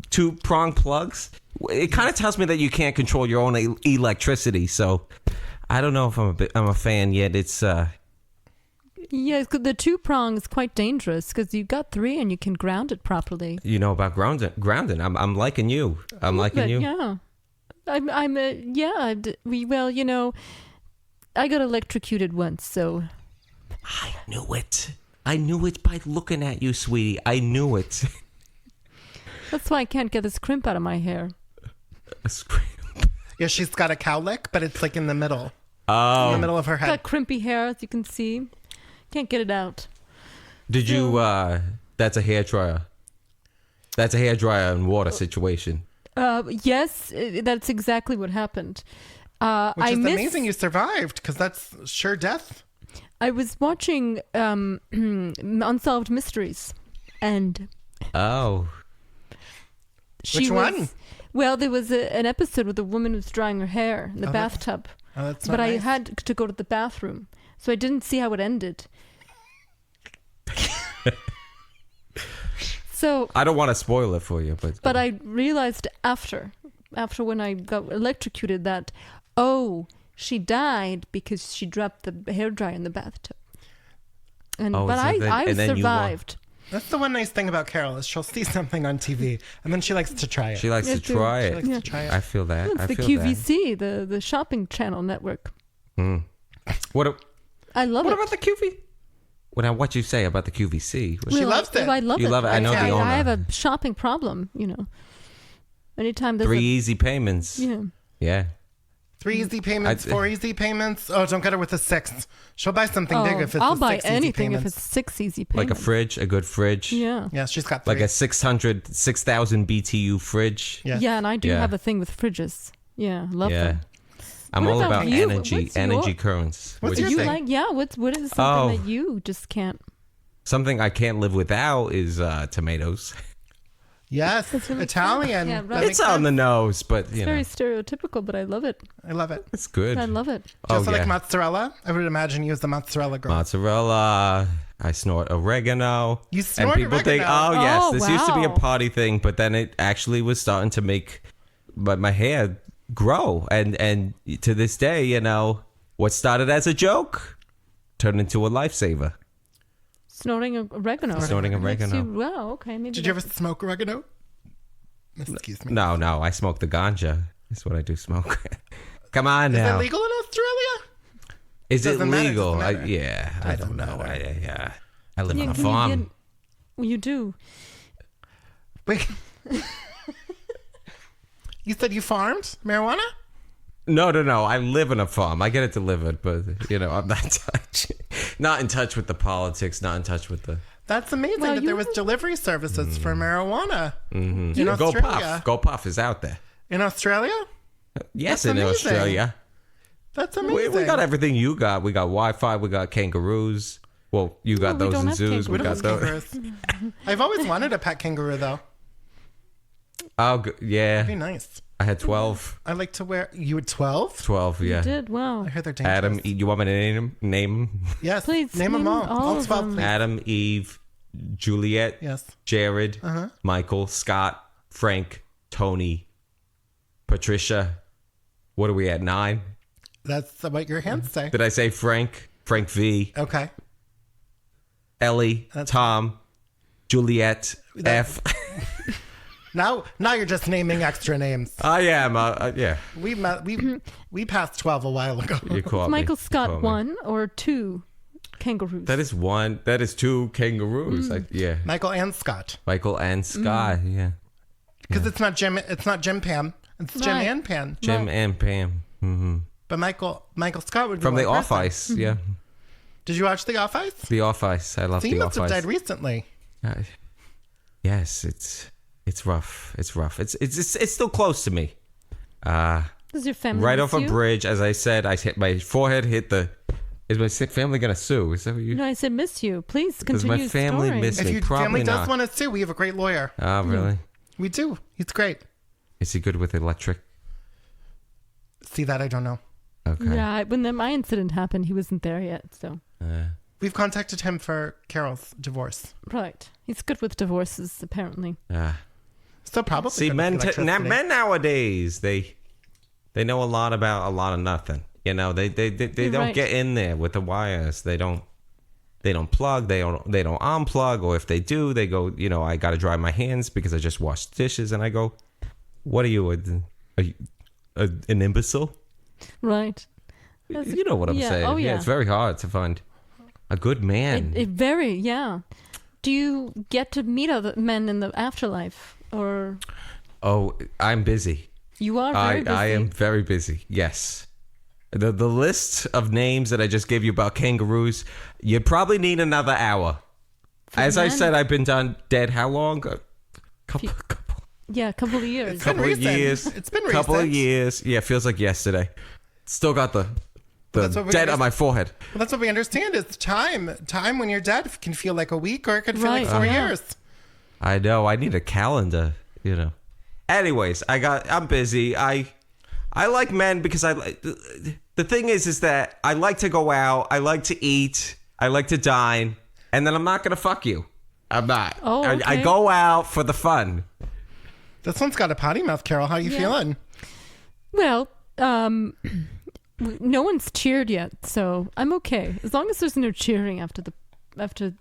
2-prong plugs. It kind of tells me that you can't control your own electricity. So I don't know if I'm a fan yet. It's Yeah, 'cause the 2-prong is quite dangerous because you got 3 and you can ground it properly. you know about grounding. I'm liking you. I'm liking But, you. Yeah. Well, you know, I got electrocuted once, so. I knew it. I knew it by looking at you, sweetie. I knew it. That's why I can't get this crimp out of my hair. Yeah, she's got a cowlick, but it's like in the middle. In Oh, the middle of her head. Got crimpy hair, as you can see. Can't get it out. did you? That's a hair dryer. That's a hair dryer and water situation. Yes, that's exactly what happened. Which is amazing you survived, because that's sure death. I was watching Unsolved Mysteries, and Oh, she Which was, one? Well, there was an episode where the woman was drying her hair in the Oh, that's- bathtub, Oh, that's not but I nice. had to go to the bathroom, so I didn't see how it ended. So, I don't want to spoil it for you, but I realized after when I got electrocuted that, oh, she died because she dropped the hairdryer in the bathtub. And Oh, but so then- I and then you survived. That's the one nice thing about Carol is she'll see something on TV and then she likes to try it. she likes to Yes, try She it. likes Yeah. to try it. I feel that. It's I the feel QVC, the shopping channel network. that. What? I love What it. about the QV? What you say about the QVC? She loves it. I love You it. love it. I know the owner. I have a shopping problem, you know. Anytime there's 3 easy payments. yeah. Yeah. 3 easy payments, I- 4 easy payments. Oh, don't get her with a 6. She'll buy something big if it's I'll a buy 6 easy anything if payments. it's 6 easy Like payments. a fridge, a good fridge. Yeah. Yeah, she's got 3. Like a 6,000 BTU fridge. Yes. Yeah, and I do Yeah. have a thing with fridges. Yeah, love Yeah. them. I'm What all about about you? energy, What's energy your- currents. What's What your do You thing? like what is something Oh. that you just can't? Something I can't live without is tomatoes. Yes, That's really Italian. Yeah, That right. makes It's on sense. the nose, but you know, Very stereotypical, but I love it. I love it. it's good. I love it. Do you Oh, also like yeah. mozzarella? I would imagine you as the mozzarella girl. Mozzarella. I snort oregano. You snort and people think, oregano? oh yes, Oh, this used to be a wow. party thing, but then it actually was starting to make my hair grow, and to this day, you know, what started as a joke turned into a lifesaver. Snorting oregano. Snorting Makes oregano. you- wow, okay. Maybe Did you ever that's- smoke oregano? Excuse me. No, I smoke the ganja. That's what I do smoke. Come on Is now. it legal in Australia? Is it Doesn't matter, legal? doesn't matter. Yeah, I Doesn't don't know. matter. I live Yeah, on a can you farm. get- well, you do. Wait. You said you farmed marijuana? No. I live on a farm. I get it delivered, but you know, I'm not touching. Not in touch with the politics. Not in touch with the. That's amazing Well, that there was delivery services for marijuana in Go Australia. Puff. Go Puff is out there. In Australia? Yes, That's in amazing. Australia. That's We amazing. got everything you got. We got Wi-Fi. We got kangaroos. Well, you got we those don't in have zoos. We What got are those. kangaroos? I've always wanted a pet kangaroo, though. Oh, yeah. Be nice. I had 12. I like to wear. You had 12? 12, yeah. You did? Wow. I heard they're dangerous. Adam, you want me to name them? Yes. Please, name them name all. all of 12, them. please. Adam, Eve, Juliet, Yes. Jared, Michael, Scott, Frank, Tony, Patricia. What are we at? 9? That's what your hands say. Did I say Frank? Frank V, Okay. Ellie, Tom, Juliet, That- F. Now you're just naming extra names. I am. Yeah. We passed 12 a while ago. You caught me. Michael Scott Caught me. 1 or 2 kangaroos? That is 1. That is 2 kangaroos. Yeah. Michael and Scott. Michael and Scott. Yeah. Because it's not Jim. It's not Jim Pam. It's Jim Right. and Pam. Jim and Pam. Hmm. But Michael Scott would be From one the Off person. Ice. Yeah. Did you watch the Off Ice? The Off Ice. I love So he the must Off have Ice. died recently. Yes, it's rough. It's rough. It's still close to me. Does your family Right miss off a you? bridge, as I said, I hit my forehead. Hit the. Is my sick family gonna sue? Is that what you? No, I said miss you. Please Does continue. my family story. miss If me? your Probably family does not. want to sue, we have a great lawyer. Oh, really? We do. He's great. Is he good with electric? See that? I don't know. Okay. Yeah, when my incident happened, he wasn't there yet. So We've contacted him for Carol's divorce. right, he's good with divorces apparently. So probably. See, good with men electricity. nowadays they know a lot about a lot of nothing. You know, they don't right. get in there with the wires. They don't plug. They don't unplug. Or if they do, they go. You know, I got to dry my hands because I just washed dishes. And I go, what are you, an imbecile? Right. You know what I'm yeah, saying? oh, yeah. It's very hard to find a good man. It very yeah. Do you get to meet other men in the afterlife, or Oh, I'm busy. you are very busy? I am very busy. Yes. The list of names that I just gave you about kangaroos, you probably need another hour. As I men? said, I've been dead how long? A couple Yeah, a couple of years. It's been of recent. years. It's been couple of recent. years. Yeah, feels like yesterday. Still got the that's what we dead just- on my forehead. Well, that's what we understand is time. Time when you're dead can feel like a week or it could feel like Right, 4 yeah. years. I know. I need a calendar, you know. Anyways, I'm busy. I like men because the thing is that I like to go out, I like to eat, I like to dine, and then I'm not going to fuck you. I'm not. Oh, I okay. go out for the fun. This one's got a potty mouth, Carol. How you Yeah. feeling? Well, no one's cheered yet, so I'm okay. As long as there's no cheering after the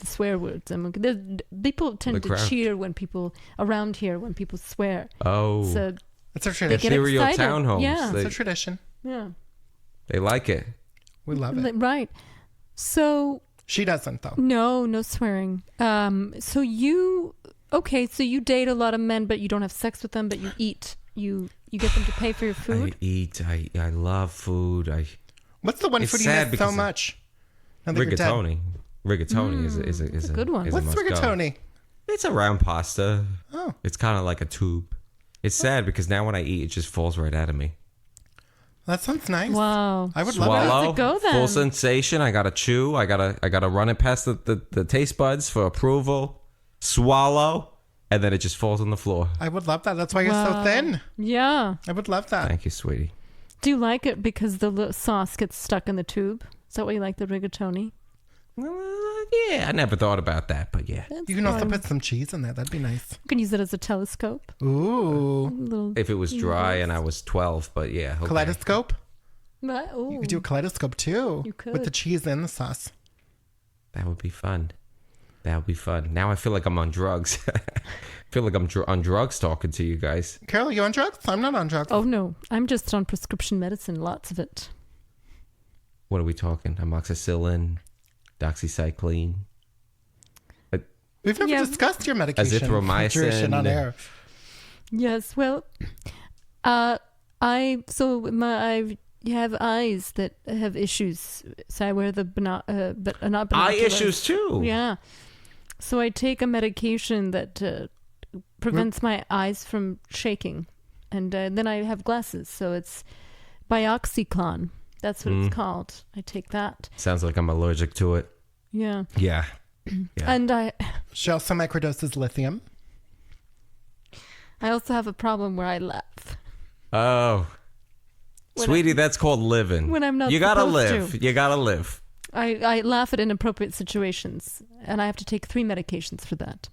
swear words, I'm okay. People tend The to crowd. cheer when people around here when people swear. Oh, So It's a they tradition. get Serial excited. townhomes. Yeah, It's a tradition. yeah, they like it. We love it. right. So She doesn't, though. no swearing. So you date a lot of men, but you don't have sex with them, but you eat. You get them to pay for your food. I eat. I love food. What's the one It's food you sad miss so because much? Now that you're dead. Rigatoni. Rigatoni is a good one. is a What's must-go. rigatoni? It's a round pasta. Oh. It's kind of like a tube. It's sad because now when I eat, it just falls right out of me. That sounds nice. Wow. I would love Swallow, How's it go then? full sensation. I gotta chew. I gotta run it past the taste buds for approval. Swallow, and then it just falls on the floor. it. I would love that. That's why you're so Wow. thin. Yeah. I would love that. Thank you, sweetie. Do you like it because the sauce gets stuck in the tube? Is that why you like the rigatoni? Yeah, I never thought about that, but yeah. That's You can also fine. put some cheese in there. That'd be nice. You can use it as a telescope. Ooh. Little If it was dry and I was 12, but yeah. Okay. Kaleidoscope? Ooh. You could do a kaleidoscope too. You could. With the cheese and the sauce. That would be fun. That would be fun. Now I feel like I'm on drugs. I feel like I'm on drugs talking to you guys. Carol, you on drugs? I'm not on drugs. Oh no, I'm just on prescription medicine, lots of it. What are we talking? Amoxicillin, doxycycline. We've never Yeah. discussed your medication. Azithromycin. Nutrition on air. Yes, well, I've you have eyes that have issues. So I wear the not Eye binoculars. issues too. Yeah. So I take a medication that prevents my eyes from shaking. And then I have glasses. So it's Bioxyclon. That's what it's called. I take that. Sounds like I'm allergic to it. Yeah. Yeah. And She also microdoses lithium. I also have a problem where I laugh. Oh. When Sweetie, that's called living. when I'm not You gotta supposed live. to. You gotta live. I laugh at inappropriate situations. And I have to take 3 medications for that.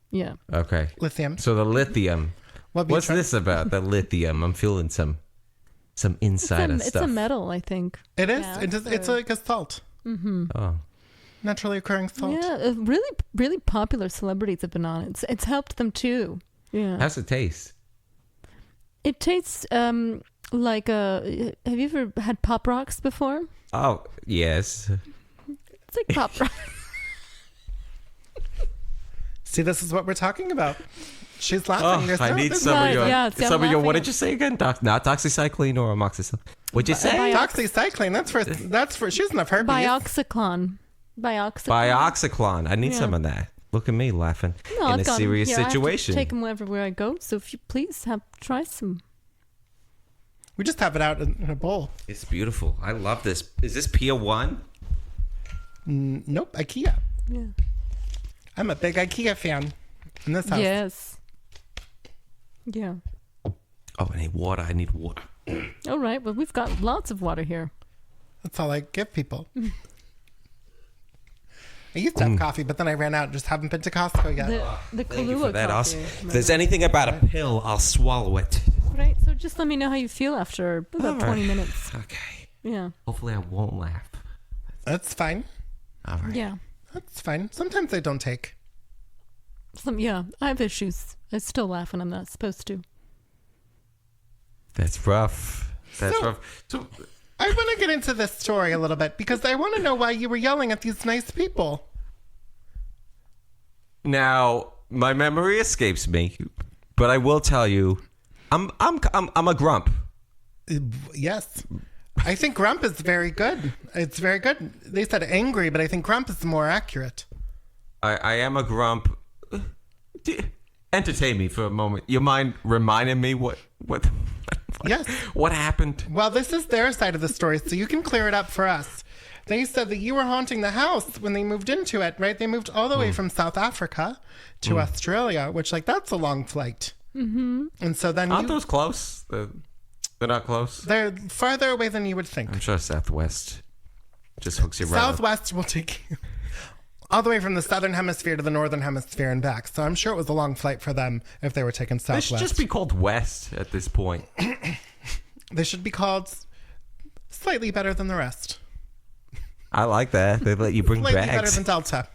Yeah. Okay. Lithium. So the lithium. What What's this about? The lithium. I'm feeling some insider It's stuff. a metal, I think. It is. Yeah, It's like a salt. Oh. Naturally occurring salt. Yeah, really, really popular celebrities have been on it. It's helped them too. Yeah. How's it taste? It tastes like a. Have you ever had Pop Rocks before? Oh, yes. It's like Pop Rocks. See, this is what we're talking about. She's Oh, laughing. You're I need this is some of Right, your. yeah, see, I'm some of your. What laughing did you say again? Not doxycycline or amoxicillin. What'd you say? Doxycycline. That's for. She doesn't have herpes. Bioxyclon. Bioxyclone. I need Yeah. some of that. Look at me laughing No, in I've a got 'em serious here. I have to situation. take them everywhere I go. So if you please try some. We just have it out in a bowl. It's beautiful. I love this. Is this Pier 1? Nope. IKEA. Yeah. I'm a big IKEA fan in this house. Yes. Yeah. Oh, I need water. I need water. All right. Well, we've got lots of water here. That's all I give people. I used to have coffee, but then I ran out. Just haven't been to Costco yet. The Thank you Kahlua for that, Oz. coffee. If there's anything about a pill, I'll swallow it. Right. So just let me know how you feel after about All right. 20 minutes. Okay. Yeah. Hopefully I won't laugh. That's fine. All right. Yeah. That's fine. Sometimes I don't take. Yeah. I have issues. I still laugh when I'm not supposed to. That's rough. That's So- rough. So, I want to get into this story a little bit because I want to know why you were yelling at these nice people. now my memory escapes me, but I will tell you, I'm a grump. Yes. I think grump is very good. It's very good. They said angry, but I think grump is more accurate. I am a grump. Entertain me for a moment. You mind reminding me what Yes. what happened? Well, this is their side of the story, so you can clear it up for us. They said that you were haunting the house when they moved into it, right? They moved all the way from South Africa to Australia, which, like, that's a long flight. Mm-hmm. And so then Aren't those close? They're not close. they're farther away than you would think. I'm sure Southwest just hooks you right up. Southwest will take you all the way from the southern hemisphere to the northern hemisphere and back. So I'm sure it was a long flight for them if they were taking They Southwest. should just be called West at this point. They should be called slightly better than the rest. I like that. They let you bring Slightly better bags. than Delta.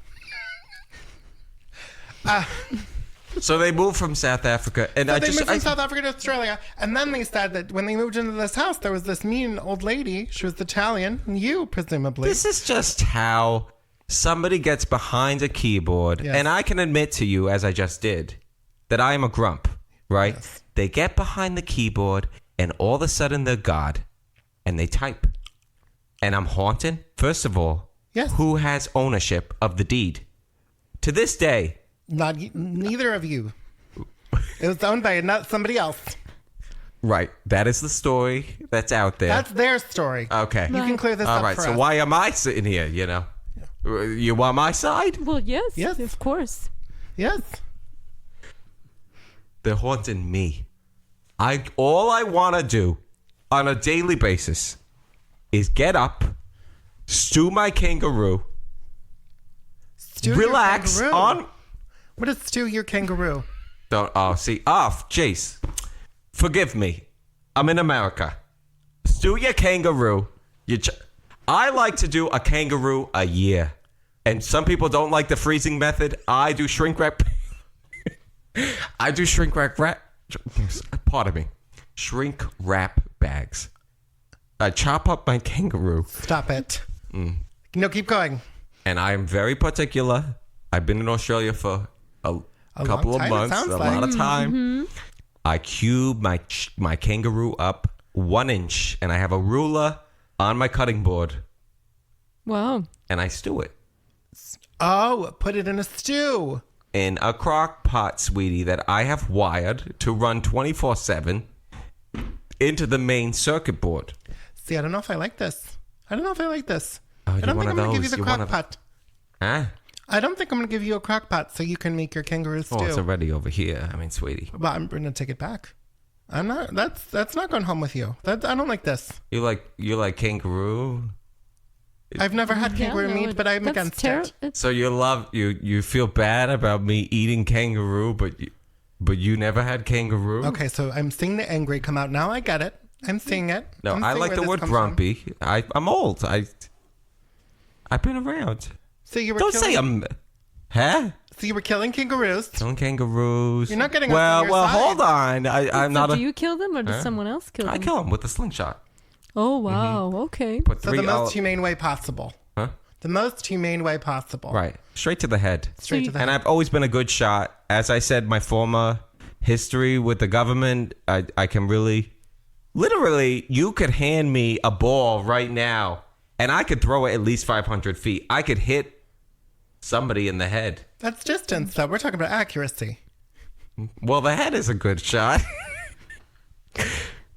So they moved from South Africa, and So I they just moved from South Africa to Australia, and then they said that when they moved into this house, there was this mean old lady. She was Italian, and you presumably. this is just how somebody gets behind a keyboard, Yes. and I can admit to you, as I just did, that I am a grump. Right? Yes. They get behind the keyboard, and all of a sudden they're God, and they type, and I'm haunted. First of all, Yes. who has ownership of the deed? To this day, Neither of you. It was owned by somebody else. right? That is the story that's out there. That's their story. Okay. You can clear this All up right. for So us. why am I sitting here? You know, you on my side? Well, yes. Yes. Of course. Yes. They're haunting me. All I want to do on a daily basis is get up, stew my kangaroo, Stew your relax kangaroo. on. What is stew your kangaroo? Don't. Oh, see. Oh, Jace. Forgive me. I'm in America. Stew your kangaroo. I like to do a kangaroo a year. And some people don't like the freezing method. I do shrink wrap. I do shrink wrap. Pardon me. Shrink wrap bags. I chop up my kangaroo. Stop it. No, keep going. And I am very particular. I've been in Australia for a couple long of time, it months, sounds a like. lot of time. I cube my kangaroo up. 1 inch, and I have a ruler on my cutting board, Wow. and I stew it Oh, put it in a stew. in a crock pot, sweetie, that I have wired to run 24/7 into the main circuit board. See, I don't know if I like this. I don't know if I like this. Oh, I you're don't one think of I'm going to give you those. the You're one crock of- pot. Huh? I don't think I'm going to give you a crock pot so you can make your kangaroo stew. Oh, it's already over here. I mean, sweetie. But I'm going to take it back. I'm not. That's not going home with you. I don't like this. You like kangaroo? I've never had kangaroo meat, but I'm against it. So you feel bad about me eating kangaroo, but you never had kangaroo? Okay, so I'm seeing the angry come out now. I get it. I'm seeing it. No, I'm I seeing like where the this word comes from. grumpy. I'm old. I've been around. So you were Don't killing, say I'm. Huh? So you were killing kangaroos. Killing kangaroos. You're not getting us well. on your Well, side. hold on. I'm not Do a. you kill them or does someone else kill them? I kill him with a slingshot. Oh, wow. Okay. Put So three. the most humane way possible. Huh? The most humane way possible. Right. Straight to the head. Straight to the And head. I've always been a good shot. As I said, my former history with the government, I can really, literally, you could hand me a ball right now, and I could throw it at least 500 feet. I could hit somebody in the head. That's distance, though. We're talking about accuracy. Well, the head is a good shot.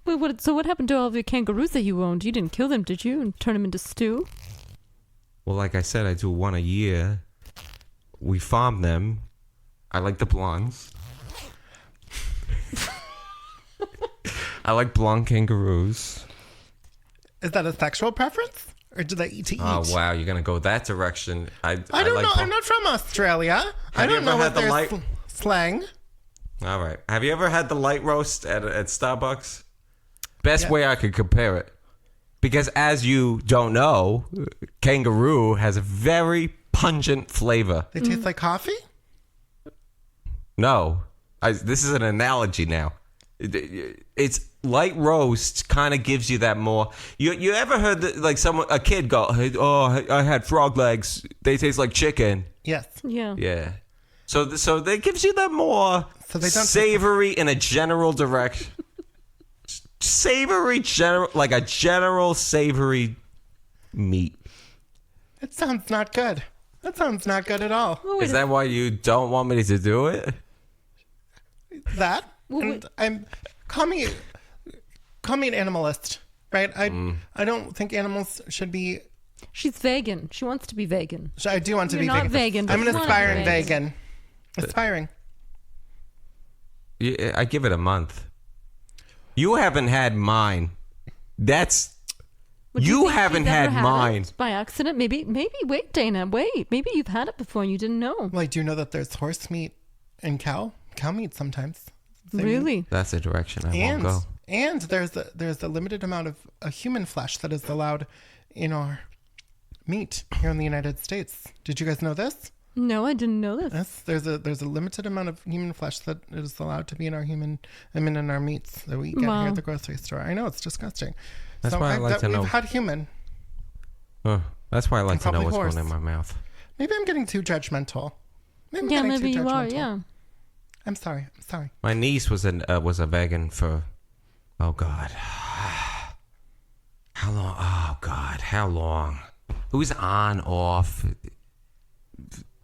Wait, so what happened to all of your kangaroos that you owned? You didn't kill them, did you? And turn them into stew? Well, like I said, I do one a year. We farm them. I like the blondes. I like blonde kangaroos. Is that a sexual preference? Or do they eat to eat? Oh, wow. You're going to go that direction. I I don't like know. blonde- I'm not from Australia. I Have you don't ever know had what the their light- slang. All right. Have you ever had the light roast at Starbucks? Best Yeah. way I could compare it. Because as you don't know, kangaroo has a very pungent flavor. They taste like coffee? No. This is an analogy now. It's light roast kind of gives you that more. You ever heard like a kid go, "Oh, I had frog legs. They taste like chicken." Yes. Yeah. Yeah. So that gives you that more So they don't- savory in a general direction. Savory like a general savory meat. It sounds not good. That sounds not good at all. Oh, wait Is that why you don't want me to do it? That Well, and I'm call me an animalist, right? I don't think animals should be. She's vegan. She wants to be vegan. I do want to You're be not vegan, but I'm an you wanna be aspiring vegan. vegan. Aspiring. I give it a month. You haven't had mine. That's Would you think haven't she's ever had mine. it by accident? Maybe. Wait, Dana. Wait. Maybe you've had it before and you didn't know. Well, I do know that there's horse meat and cow meat sometimes. Same- Really? That's the direction I And won't go. and there's a limited amount of human flesh that is allowed in our meat here in the United States. Did you guys know this? No, I didn't know this. Yes, there's a limited amount of human flesh that is allowed to be in our in our meats that we get here Wow. at the grocery store. I know it's disgusting. That's why I like to know. We've had human. That's why I like to know probably what's horse. going in my mouth. Maybe I'm getting too judgmental. Maybe I'm Yeah, getting maybe too you are. judgmental. Yeah. I'm sorry. My niece was a vegan for, oh God, how long? Oh God, how long? It was on off.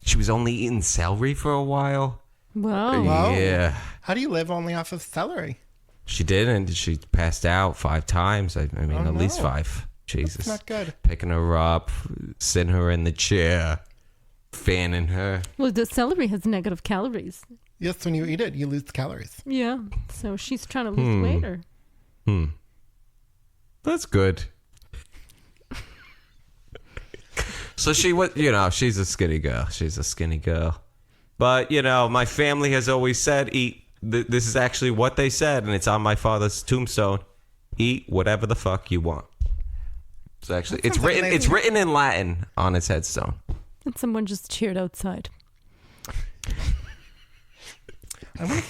She was only eating celery for a while. Wow. Wow. Yeah, How do you live only off of celery? she didn't. She passed out 5 times. I mean, Oh, at least no. 5. Jesus, That's not good. Picking her up, sitting her in the chair, fanning her. Well, the celery has negative calories. Yes, when you eat it, you lose calories. Yeah. So she's trying to lose weight or. That's good. So she was, she's a skinny girl. She's a skinny girl. But, my family has always said, eat. This is actually what they said, and it's on my father's tombstone. Eat whatever the fuck you want. So actually, it's sounds like written. an It's idea. written in Latin on his headstone. And someone just cheered outside. I want to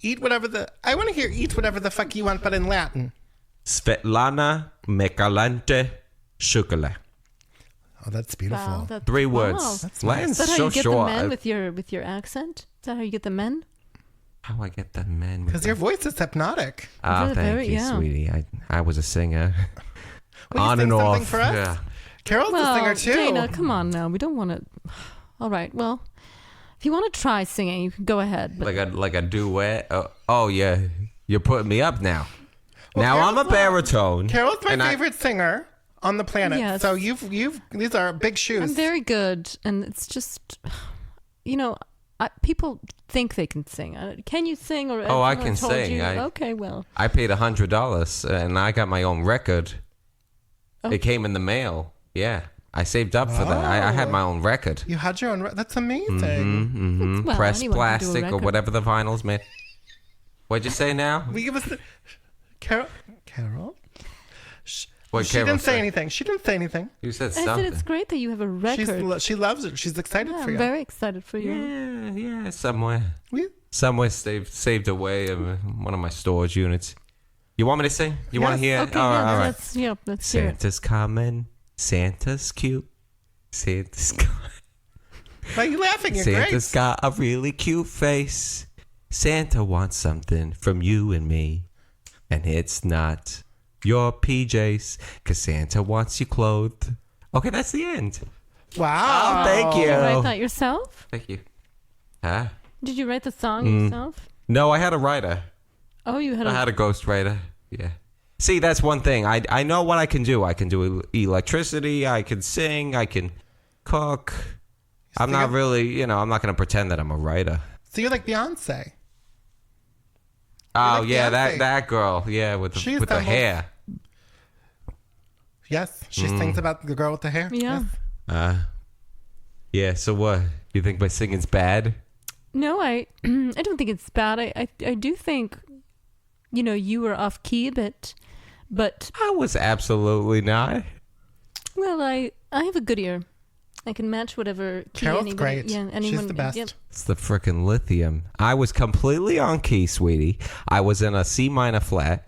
eat whatever the fuck you want, but in Latin. Svetlana Mekalante Shukala. Oh, that's beautiful. Wow. That's, 3 wow. words. That's Latin's Is that how so you get short. the men with your accent? Is that how you get the men? How I get the men? with Because the- your voice is hypnotic. Oh, Very, thank you, yeah. sweetie. I was a singer. Will you On sing and something off. for us? Yeah. Carol's a Well, singer too. Dana, come on now. We don't want to. All right. Well, if you want to try singing, you can go ahead. But Like a duet. Oh yeah, you're putting me up now. Well, now I'm a Carol's baritone. Carol's my and favorite singer on the planet. Yes. So you've these are big shoes. I'm very good, and it's just, people think they can sing. Can you sing? Or Oh, I everyone can told sing. you? I- Okay, well, I paid $100 and I got my own record. Oh. It came in the mail. Yeah, I saved up for that. I had my own record. You had your own. That's amazing. well, Pressed anyone can do a plastic or record. whatever the vinyl's made. What'd you say now? We give us the, Carol. What She Carol didn't say said? anything. She didn't say anything. You said I said something. it's great that you have a record. She loves it. She's excited Yeah, for I'm you. very excited for you. Yeah, somewhere. We- Somewhere saved away in one of my storage units. You want me to sing? You want Yes. to hear? Okay, all yeah, right, all right. let's hear it. Santa's coming. Santa's cute. Santa's coming. Why are you laughing? You're Santa's great. got a really cute face. Santa wants something from you and me. And it's not your PJs, because Santa wants you clothed. Okay, that's the end. Wow. Oh, thank you. Did you write that yourself? Thank you. Huh? Did you write the song Mm. yourself? No, I had a writer. Oh, you had I had a ghostwriter. Yeah. See, that's one thing. I know what I can do. I can do electricity. I can sing. I can cook. I'm not really, I'm not going to pretend that I'm a writer. So you're like Beyonce. Oh, like yeah, Beyonce. that girl. Yeah, with She's the the most- hair. Yes, she Mm. sings about the girl with the hair. Yeah. Yes. Yeah, so what? You think my singing's bad? No, I don't think it's bad. I do think, you were off key a bit, but I was absolutely not. well, I have a good ear. I can match whatever key Carol's anybody. great. Yeah, anyone. She's the best. Yep. It's the frickin' lithium. I was completely on key, sweetie. I was in a C minor flat.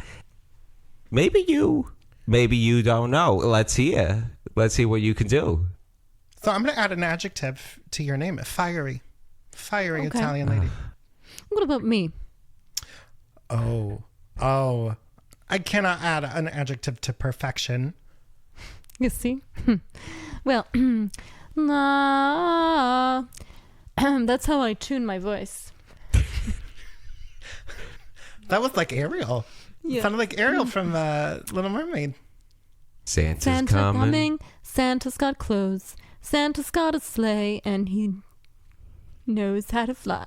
Maybe you don't know. Let's hear what you can do. So I'm going to add an adjective to your name. Fiery. Fiery Okay. Italian lady. What about me? Oh. I cannot add an adjective to perfection. You see? Well, nah. That's how I tune my voice. That was like Ariel. Yeah. Sounded like Ariel from Little Mermaid. Santa's Santa coming. Santa's got clothes. Santa's got a sleigh, and he knows how to fly.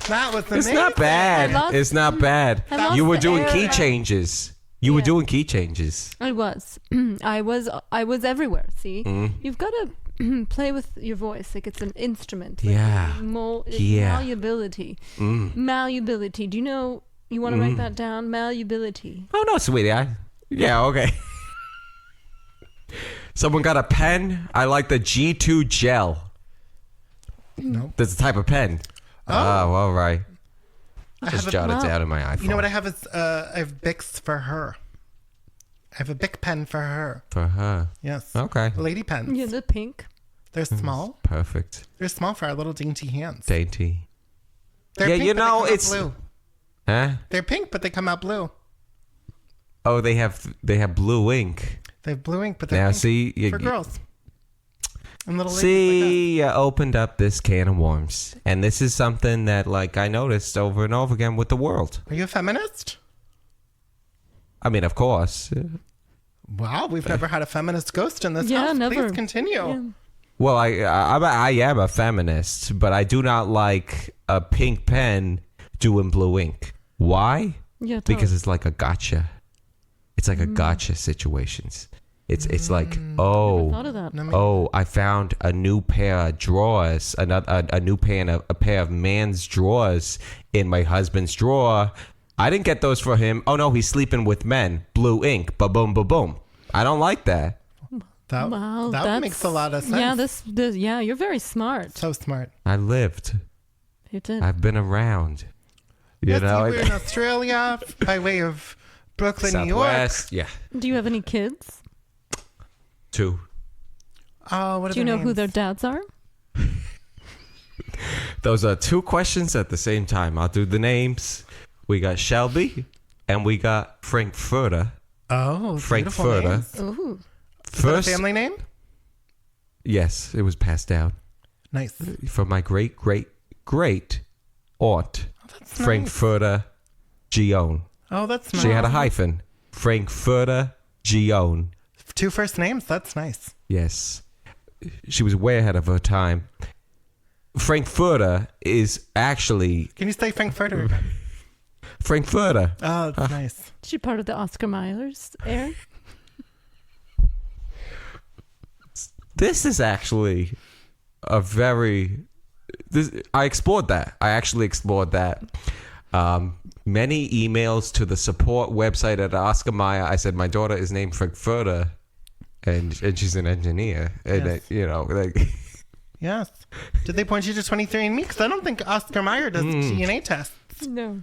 That was amazing. It's not bad. I lost- It's not bad. I lost You were the doing air. key changes. You were Yeah. doing key changes. I was. I was everywhere. See, Mm. you've got to play with your voice like it's an instrument. Yeah. Yeah. Malleability. Malleability. Do you know? You want to write that down? Malleability. Oh no, sweetie. Yeah, okay. Someone got a pen. I like the G2 gel. Nope. That's a type of pen. Oh, all right. Just jot it down in my iPhone. You know what I have is I have Bics for her. I have a Bic pen for her. For her. Yes. Okay. Lady pens. Yeah, the pink. They're small. Perfect. They're small for our little dainty hands. Dainty. They're Yeah, pink, you but they know, come out it's- blue. Huh? They're pink, but they come out blue. Oh, they have blue ink. They have blue ink, but they're Now pink see, for girls. And little ladies see, you opened up this can of worms, and this is something that, like, I noticed over and over again with the world. like us. Are you a feminist? I mean, of course. Wow, we've never had a feminist ghost in this Yeah, house. never. Please continue. Yeah. Well, I am a feminist, but I do not like a pink pen doing blue ink. Why? Yeah, Because it's like a gotcha. It's like a gotcha situations. It's like, oh, thought of that. oh, I found a new pair of drawers, a new pair of a pair of man's drawers in my husband's drawer. I didn't get those for him. Oh no, he's sleeping with men. Blue ink. Ba boom, ba boom. I don't like that. That, Wow, that that's, makes a lot of sense. Yeah, this yeah, you're very smart. So smart. I lived. You did. I've been around. You Yes, know, you were in Australia by way of Brooklyn, New York. Southwest. Yeah. Do you have any kids? 2. Oh, what are Do you their know who names? their dads are? Those are two questions at the same time. I'll do the names. We got Shelby and we got Frankfurter. Oh, beautiful Frankfurter. names. Ooh. Is that a family name? Yes, it was passed down Nice. from my great aunt, That's Frankfurter Gion. Oh, that's nice. She had a hyphen. Frankfurter Gion. Two first names. That's nice. Yes. She was way ahead of her time. Frankfurter is actually Can you say Frankfurter? Frankfurter. Oh, that's nice. Is she part of the Oscar Myers era? This is actually a very... I explored that. I actually explored that. Many emails to the support website at Oscar Mayer. I said, my daughter is named Frankfurter, and she's an engineer. And, Yes. you know, like... Yes. Did they point you to 23andMe? Because I don't think Oscar Mayer does DNA tests. No.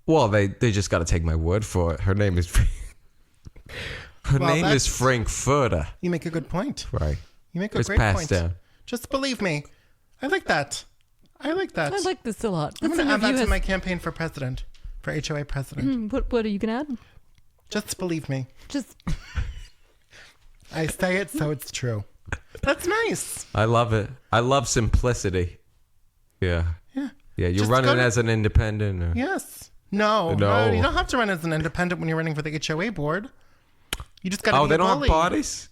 Well, they just got to take my word for it. Her name is... Her Well, name is Frankfurter. You make a good point. Right. You make a It's great passed point. down. Just believe me. I like that. I like that. I like this a lot. I'm Let's going to add that interview to us. my campaign for president, for HOA president. What are you gonna add? Just believe me. Just I say it so it's true. That's nice. I love it. I love simplicity. Yeah. Yeah. Yeah, you're Just running go to- as an independent. Or... Yes. No, No. you don't have to run as an independent when you're running for the HOA board. You just got to Oh, be they a don't bully. have parties?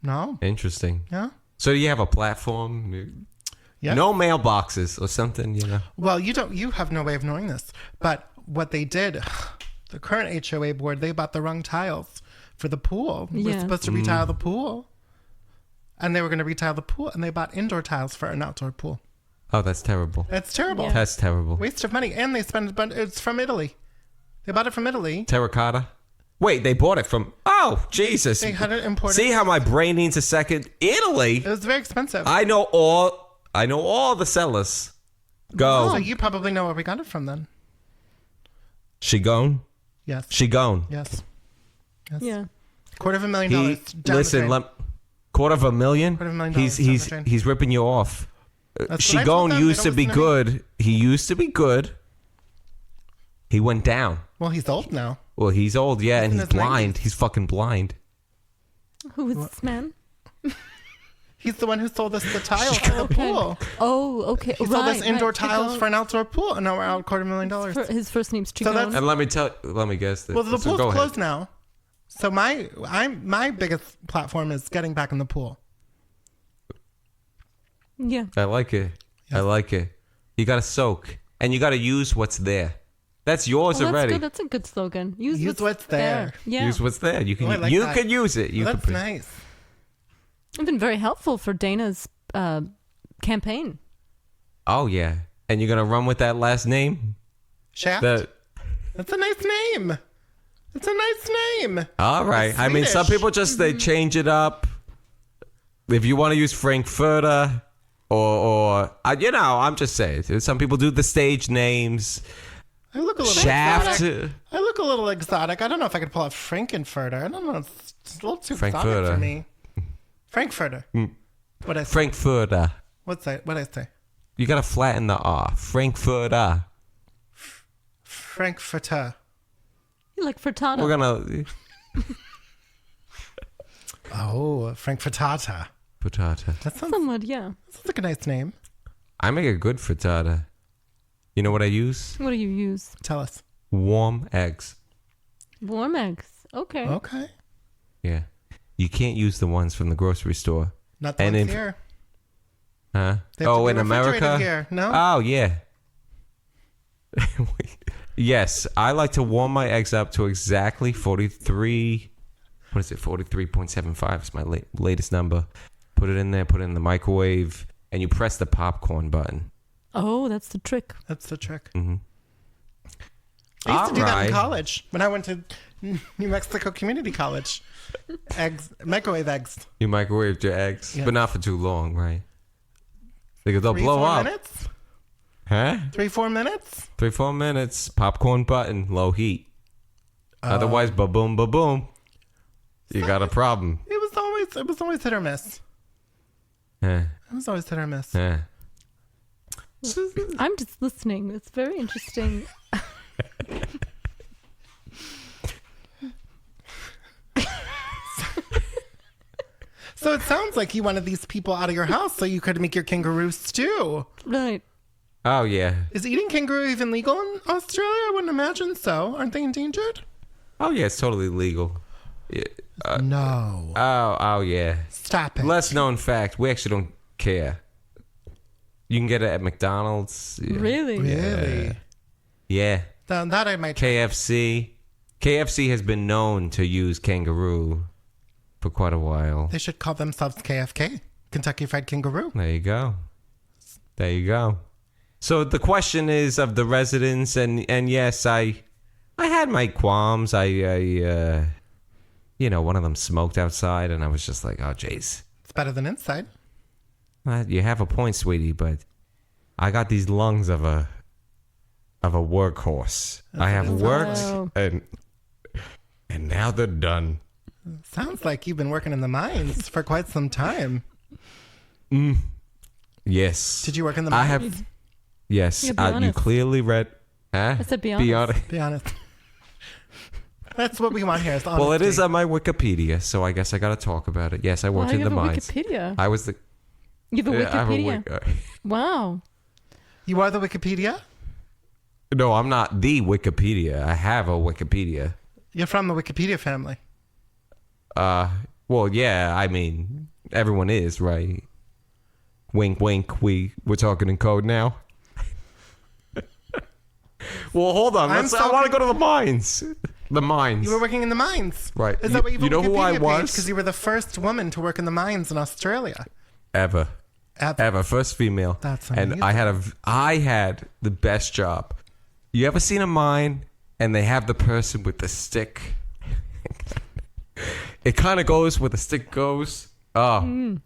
No. Interesting. Yeah. So you have a platform? Yeah. No mailboxes or something, you know? Well, you have no way of knowing this, but what they did, the current HOA board, they bought the wrong tiles for the pool. We're Yeah. supposed to retile the pool, and they were going to retile the pool, and they bought indoor tiles for an outdoor pool. Oh, that's terrible. It's terrible. Yeah. That's terrible. Waste of money, and they spent a bunch. It's from Italy. They bought it from Italy. Terracotta? Wait, they bought it from... Oh, Jesus. They had it imported. See how my brain needs a second? Italy? It was very expensive. I know all the sellers. Go. So you probably know where we got it from then. She gone? Yes. She gone. Yes. Yes. yeah. $250,000 down Listen, the drain. $250,000? $250,000 He's down the drain. he's ripping you off. That's what I Shigon told them. They used to don't be listen to me. good. He used to be good. He went down. Well, he's old now. Well, he's old, yeah, and in he's his blind. 90s. He's fucking blind. Who is this man? He's the one who sold us the tiles for the pool. Oh, okay. He sold us indoor tiles for an outdoor pool, and now we're out $250,000. His first name's So that's- Chico. And let me guess this. Well, the So pool's go ahead. closed now. So my biggest platform is getting back in the pool. Yeah. I like it. I like it. You got to soak, and you got to use what's there. That's yours Oh, that's already. good. That's a good slogan. Use what's there. Yeah. Use what's there. You can Oh, I like you that. can use it. You That's can nice. It's been very helpful for Dana's campaign. Oh yeah, and you're gonna run with that last name. Shaft. That That's a nice name. It's a nice name. all right. It's I mean, some Swedish. people just they change it up. If you want to use Frankfurter or you know, I'm just saying. Some people do the stage names. I look a little Shaft. exotic. I look a little exotic. I don't know if I could pull off Frankenfurter. I don't know. It's a little too exotic Frankfurter. for me. Frankfurter. What I say? Frankfurter. What's that? What I say? You gotta flatten the R. Frankfurter. Frankfurter. You like frittata. We're gonna Oh, Frankfurtata. frittata. That sounds Somewhat, yeah. like a nice name. I make a good frittata. You know what I use? What do you use? Tell us. Warm eggs. Warm eggs. Okay. Okay. Yeah. You can't use the ones from the grocery store. Not the And ones in- here. Huh? They have to Oh, be in refrigerated America? here. No? Oh, yeah. Yes, I like to warm my eggs up to exactly 43. What is it? 43.75 is my latest number. Put it in there, put it in the microwave, and you press the popcorn button. Oh, that's the trick. That's the trick. Mm-hmm. I used to do that Alright. in college when I went to New Mexico Community College. Eggs, microwave eggs. You microwaved your eggs, Yeah. but not for too long, right? Because they'll 3, blow 4 up. minutes? Huh? 3-4 minutes? 3-4 minutes. Popcorn button, low heat. Otherwise, ba-boom, ba-boom. You got a problem. It was always hit or miss. Huh. It was always hit or miss. Yeah. I'm just listening. It's very interesting. So it sounds like you wanted these people out of your house so you could make your kangaroo stew. Right. Oh yeah. Is eating kangaroo even legal in Australia? I wouldn't imagine so. Aren't they endangered? Oh yeah, it's totally legal. Yeah. No. Oh yeah. Stop it. Less known fact: we actually don't care. You can get it at McDonald's. Yeah. Really? Really? Yeah. That I might try. KFC. KFC has been known to use kangaroo for quite a while. They should call themselves KFK. Kentucky Fried Kangaroo. There you go. There you go. So the question is of the residents, and yes, I had my qualms. I one of them smoked outside, and I was just like, oh, jeez. It's better than inside. You have a point, sweetie, but I got these lungs of a workhorse. I have worked, Wow. and now they're done. Sounds like you've been working in the mines for quite some time. Yes. Did you work in the mines? I have. Yes. Yeah, be You honest. clearly read. Huh? I said be honest. Be honest. That's what we want here. Is honesty. Well, it is on my Wikipedia, so I guess I got to talk about it. Yes, I worked Wow, in you the have a mines. Wikipedia. I was the. You have a I have a Wikipedia. Wow. You are the Wikipedia? No, I'm not the Wikipedia. I have a Wikipedia. You're from the Wikipedia family. Well, yeah. I mean, everyone is, right? Wink, wink. We're talking in code now. Well, hold on. I want to go to the mines. The mines. You were working in the mines. Right. Is that what you know who I was? Because you were the first woman to work in the mines in Australia. Ever. Ever. First female. That's And amazing. I had the best job. You ever seen a mine and they have the person with the stick? It kind of goes where the stick goes. Oh.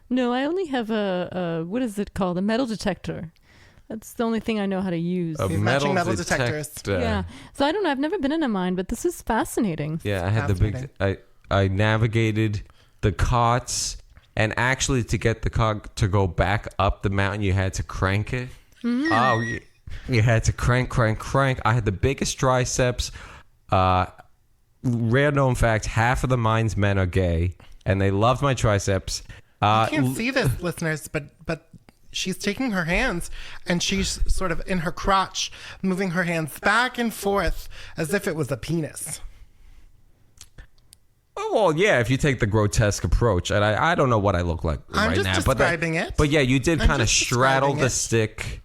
No, I only have a what is it called? A metal detector. That's the only thing I know how to use. A matching metal detectors. detector. Yeah. So I don't know. I've never been in a mine, but this is fascinating. Yeah, I had the big. I navigated the carts, and actually, to get the cart to go back up the mountain, you had to crank it. Oh, you had to crank. I had the biggest triceps. Rare known fact: half of the mine's men are gay, and they loved my triceps. You can't see this, listeners, but she's taking her hands and she's sort of in her crotch, moving her hands back and forth as if it was a penis. Oh, well, yeah, if you take the grotesque approach, and I don't know what I look like I'm right just now, describing it. But yeah, you did I'm kind of just straddle describing the it. stick.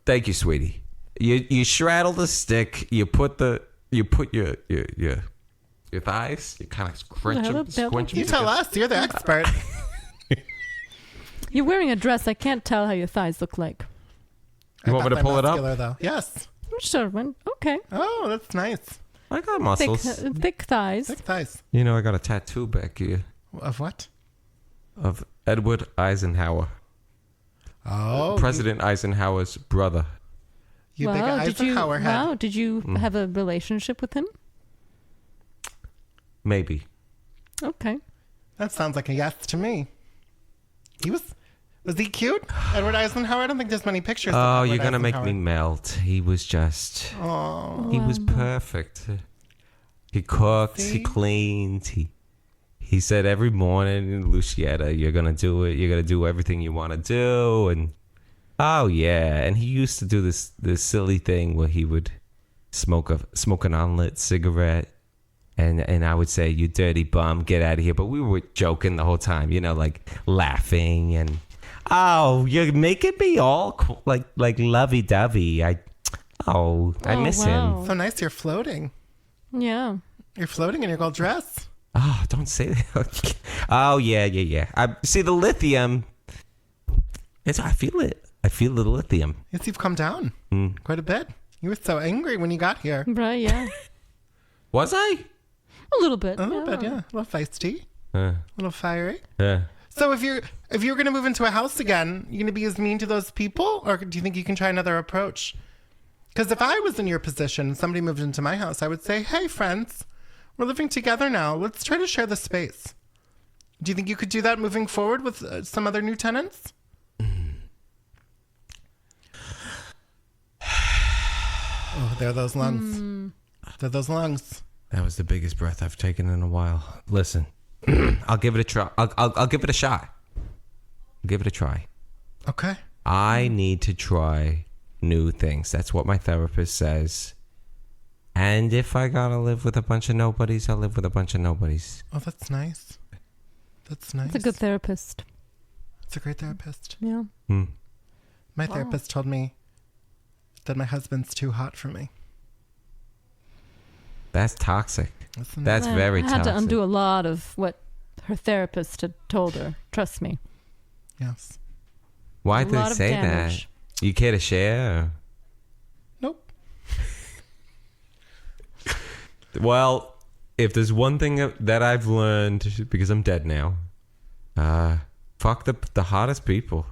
Thank you, sweetie. You straddle the stick. You put your thighs. You kind of crunch Yeah, them, that- squinch them. You tell us, you're the expert. You're wearing a dress. I can't tell how your thighs look like. You want me to they're pull it up? muscular, though. Yes. Sure. Okay. Oh, that's nice. I got Thick, muscles. thick thighs. Thick thighs. You know, I got a tattoo back here Of what? of Edward Eisenhower, Oh, President Eisenhower's brother. you big Wow. Eisenhower head. Wow. Did you have a relationship with him? Maybe. Okay. That sounds like a yes to me. Was he cute? Edward Eisenhower? I don't think there's many pictures of Oh, Edward you're gonna make me Eisenhower. melt. He was just. Oh. He was perfect. He cooked. He See? cleaned. He said every morning, Lucietta, you're gonna do it. You're gonna do everything you want to do. And oh yeah, and he used to do this silly thing where he would smoke an unlit cigarette, and I would say, "You dirty bum, get out of here." But we were joking the whole time, like laughing and. Oh, you're making me all like lovey-dovey. I miss wow. him. So nice you're floating. Yeah. You're floating in your gold dress. Oh, don't say that. Oh, yeah. I see the lithium. I feel it. I feel the lithium. Yes, you've come down quite a bit. You were so angry when you got here. Right. Yeah. Was I? A little bit. A little bit, yeah. A little feisty. A little fiery. Yeah. So if you're going to move into a house again, you're going to be as mean to those people? Or do you think you can try another approach? Because if I was in your position and somebody moved into my house, I would say, hey, friends, we're living together now. Let's try to share the space. Do you think you could do that moving forward with some other new tenants? Oh, there are those lungs. There are those lungs. That was the biggest breath I've taken in a while. Listen, I'll give it a try. I'll give it a shot. Give it a try. Okay. I need to try new things. That's what my therapist says. And if I gotta live with a bunch of nobodies, I'll live with a bunch of nobodies. Oh, that's nice. That's nice. It's a good therapist. It's a great therapist. Yeah. My therapist told me that my husband's too hot for me. That's toxic. Isn't That's very I had toxic. to undo a lot of what her therapist had told her. Trust me. Yes. Why A did they lot of say damage. that? You care to share? Or? Nope. Well, if there's one thing that I've learned, because I'm dead now, fuck the hottest people.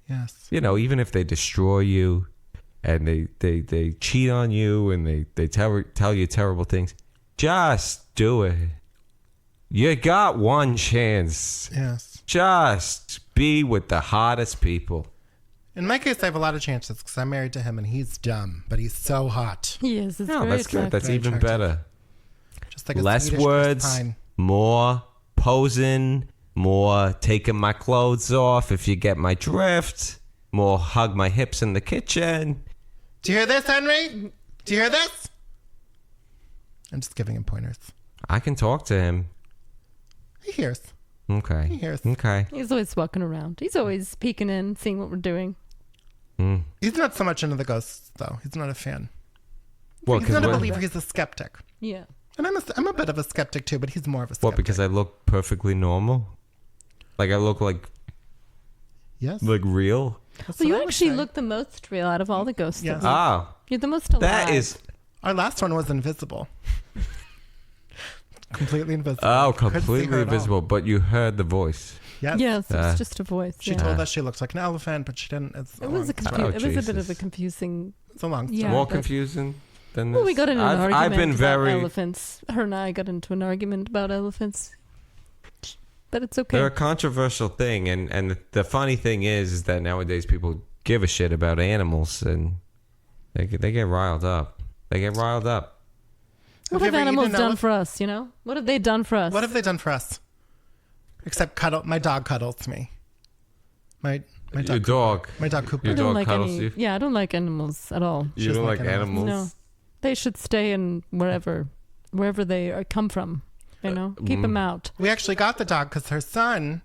Yes. You know, even if they destroy you and they cheat on you and they tell you terrible things, just do it. You got one chance. Yes. Just be with the hottest people. In my case, I have a lot of chances because I'm married to him and he's dumb, but he's so hot. He is. It's No, very that's good. attractive. That's Very even attractive. better. Just like a Less Swedish words, pine. more posing, more taking my clothes off if you get my drift, more hug my hips in the kitchen. Do you hear this, Henry? Do you hear this? I'm just giving him pointers. I can talk to him. He hears. Okay. He hears. Okay. He's always walking around. He's always peeking in, seeing what we're doing. He's not so much into the ghosts, though. He's not a fan. Well, He's not a what, believer. He's a skeptic. Yeah. And I'm a bit of a skeptic, too, but he's more of a skeptic. what, because I look perfectly normal? Like I look like Yes. real? That's Well, what you I would actually say. look the most real out of all the ghosts. Yes. Oh, You're the most alive. that is... Our last one was invisible. Completely invisible. Oh, Couldn't see her completely at all. invisible, but you heard the voice. Yes. Yes, it's just a voice. She Yeah. told us she looked like an elephant, but she didn't. It's It was a Oh, it was a bit of a Jesus. confusing. It's a long story. Yeah. More but- confusing than this. Well, we got in an argument I've been about very... elephants. Her and I got into an argument about elephants. But it's okay. They're a controversial thing, and the funny thing is that nowadays people give a shit about animals, and they get riled up. They get riled up. What Have have you ever animals eaten done elef- for us, you know? What have they done for us? What have they done for us? Except cuddle. My dog cuddles me. My Your dog. dog. My dog Cooper. Your I don't dog like cuddles any. you? Yeah, I don't like animals at all. You She don't doesn't like like animals? No, they should stay in wherever they come from. You know, keep them out. We actually got the dog because her son,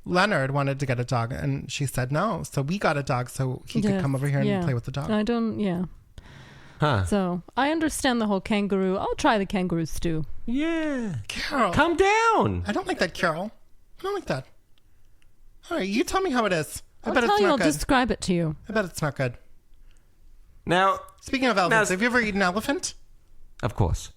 Leonard, wanted to get a dog, and she said no. So we got a dog so he could Yes, come over here and yeah. play with the dog. I don't. Yeah. Huh? So I understand the whole kangaroo. I'll try the kangaroo stew. Yeah. Carol, Come down. I don't like that, Carol. I don't like that. All right, you tell me how it is. I I'll bet tell it's you. not I'll good. describe it to you. I bet it's not good. Now, Speaking of elephants, Now- have you ever eaten elephant? of course.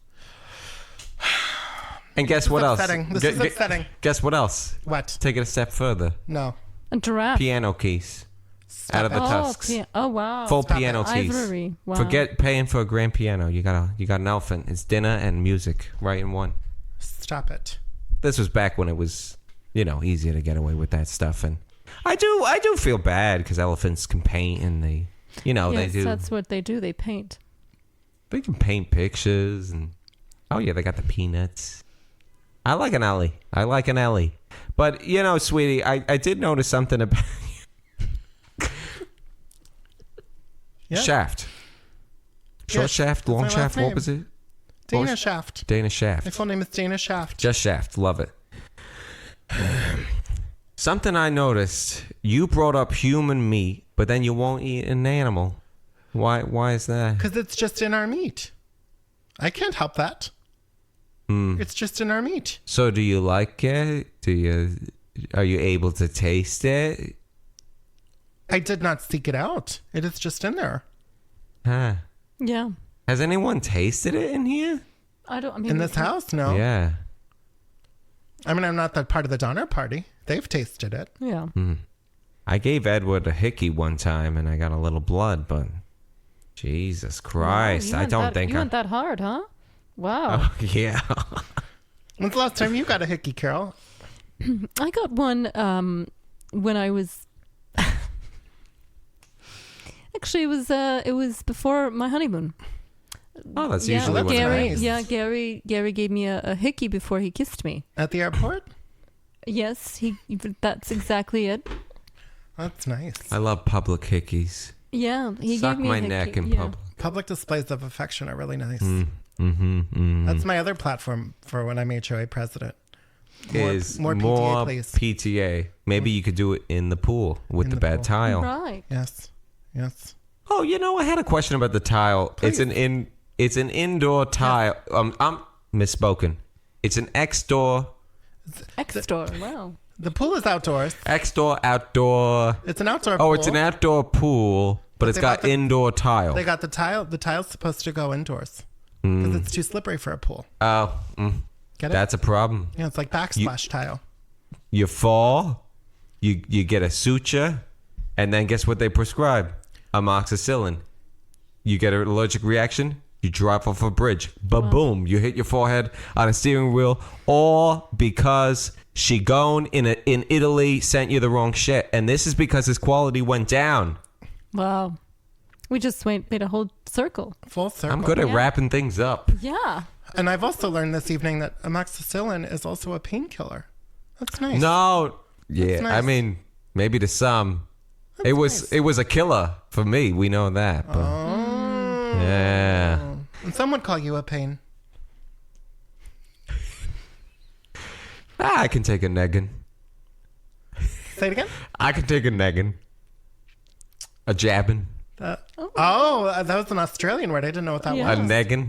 And guess This what is else? upsetting. This Gu- is gu- upsetting. Guess what else? What? Take it a step further. No. A giraffe. Piano keys. Stop Out of the it. tusks. Oh wow. Full Stop it. piano keys. Ivory. Wow. Forget paying for a grand piano. You got an elephant. It's dinner and music right in one. Stop it. This was back when it was, easier to get away with that stuff. And I do feel bad because elephants can paint and they Yes, do. that's what they do. They paint. They can paint pictures and they got the peanuts. I like an Ellie. But sweetie, I did notice something about Yeah. Shaft. Short Yes, shaft, that's long my last shaft. What name. was it? Dana What was- Shaft. Dana My Shaft. full name is Dana Shaft. Just Shaft. Love it. Something I noticed. You brought up human meat, but then you won't eat an animal. Why is that? Because it's just in our meat. I can't help that. It's just in our meat. So do you like it? Are you able to taste it? I did not seek it out. It is just in there. Huh. Yeah. Has anyone tasted it in here? I don't. I mean, In this house, no. Yeah. I mean, I'm not that part of the Donner Party. They've tasted it. Yeah. I gave Edward a hickey one time and I got a little blood, but Jesus Christ, Wow, I don't think you I. went that hard, huh? Wow. Oh, yeah. When's the last time you got a hickey, Carol? I got one when I was. Actually, it was before my honeymoon. Oh, that's Yeah, usually what Gary. happens. Yeah, Gary gave me a hickey before he kissed me. At the airport? Yes, that's exactly it. That's nice. Uh, I love public hickeys. Yeah, he Suck gave me my a hickey. neck in yeah. public. Public displays of affection are really nice. Mm-hmm. That's my other platform for when I'm HOA president. Is more more PTA, please. PTA. Maybe you could do it in the pool with In the the bad pool. tile. Right. Yes. Oh, I had a question about the tile. Please. It's an indoor tile. I'm misspoken. It's an X-door X-Store. Wow. The pool is outdoors. X-door outdoor. It's an outdoor pool. Oh, it's an outdoor pool, but it's they got bought the- indoor tile. They got the tile. The tile's supposed to go indoors because it's too slippery for a pool. Oh, Get it? that's a problem. Yeah, it's like backsplash tile. You fall, you get a suture, and then guess what they prescribe? Amoxicillin. You get an allergic reaction, you drop off a bridge. Ba-boom, you hit your forehead on a steering wheel, all because Shigon in Italy sent you the wrong shit. And this is because his quality went down. Wow. We just made a whole circle. Full circle. I'm good at Yeah. wrapping things up. Yeah. And I've also learned this evening that amoxicillin is also a painkiller. That's nice. No, yeah, nice. I mean, maybe to some. That's nice. It was a killer for me. We know that. But yeah. And some would call you a pain. I can take a negging. Say it again. I can take a negging. A jabbing. That was an Australian word. I didn't know what that Yeah. A was. negging.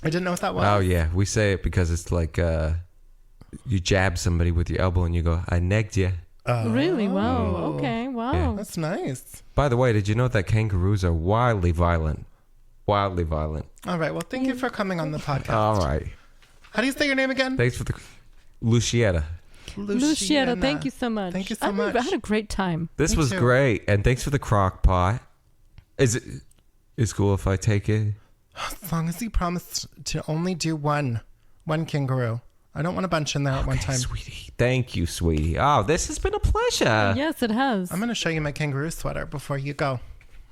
I didn't know what that was. Oh yeah, we say it because it's like you jab somebody with your elbow and you go, "I negged you." Really? Wow. Okay. Wow. Yeah. That's nice. By the way, did you know that kangaroos are wildly violent? Wildly violent. All right. Well, thank you for coming on the podcast. All right. How do you say your name again? Thanks for the Lucietta. Lucietta, thank you so much. Thank you so I much. had a great time. This Me was too. great, and thanks for the crock pot. Is cool if I take it? As long as you promise to only do one kangaroo. I don't want a bunch in there at one time. Sweetie. Thank you, sweetie. Oh, this has been a pleasure. Yes, it has. I'm going to show you my kangaroo sweater before you go.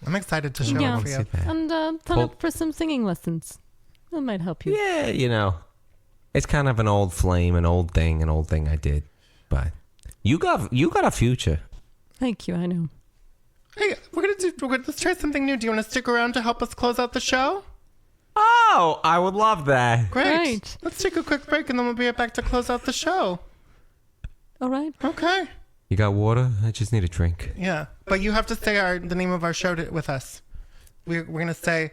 I'm excited to show Yeah. it for you. And sign up for some singing lessons. That might help you. Yeah, it's kind of an old flame, an old thing I did. But you got a future. Thank you. I know. Hey, let's try something new. Do you want to stick around to help us close out the show? Oh, I would love that. Great. Right. Let's take a quick break and then we'll be right back to close out the show. All right. Okay. You got water? I just need a drink. Yeah. But you have to say the name of our show with us. We're going to say,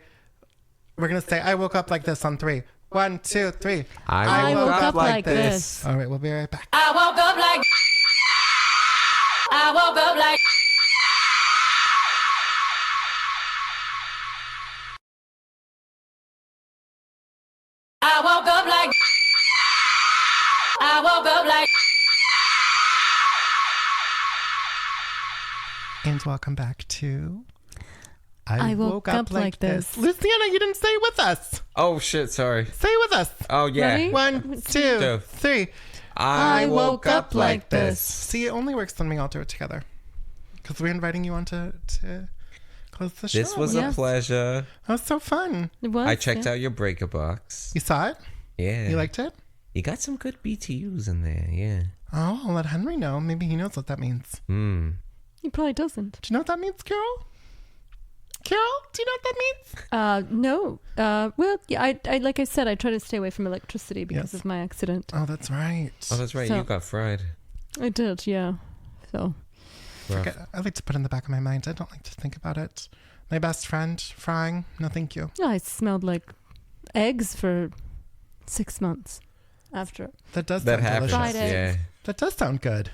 I woke up like this on 3. 1, 2, 3. I woke up like this. All right, we'll be right back. I woke up like. I woke up like. I woke up like. I woke up like. And welcome back to I woke up like this. Luciana, you didn't say it with us. Oh shit, sorry. Say it with us. Oh yeah. Ready? 1, 2, 3. I woke up like this. See, it only works when we all do it together. Because we're inviting you on to close the show. This was Yes. a pleasure. That was so fun. It was. I checked yeah. out your breaker box. You saw it? Yeah. You liked it? You got some good BTUs in there, yeah. Oh, I'll let Henry know. Maybe he knows what that means. He probably doesn't. Do you know what that means, Carol? Carol, do you know what that means? No. Well, yeah. I like I said, I try to stay away from electricity because Yes. of my accident. Oh, that's right. Oh, that's right. So- You got fried. I did. Yeah. So. Rough. Okay, I like to put it in the back of my mind. I don't like to think about it. My best friend frying. No, thank you. Yeah, I smelled like eggs for 6 months after. That does That sound happens. delicious. Fried eggs. Yeah. That does sound good.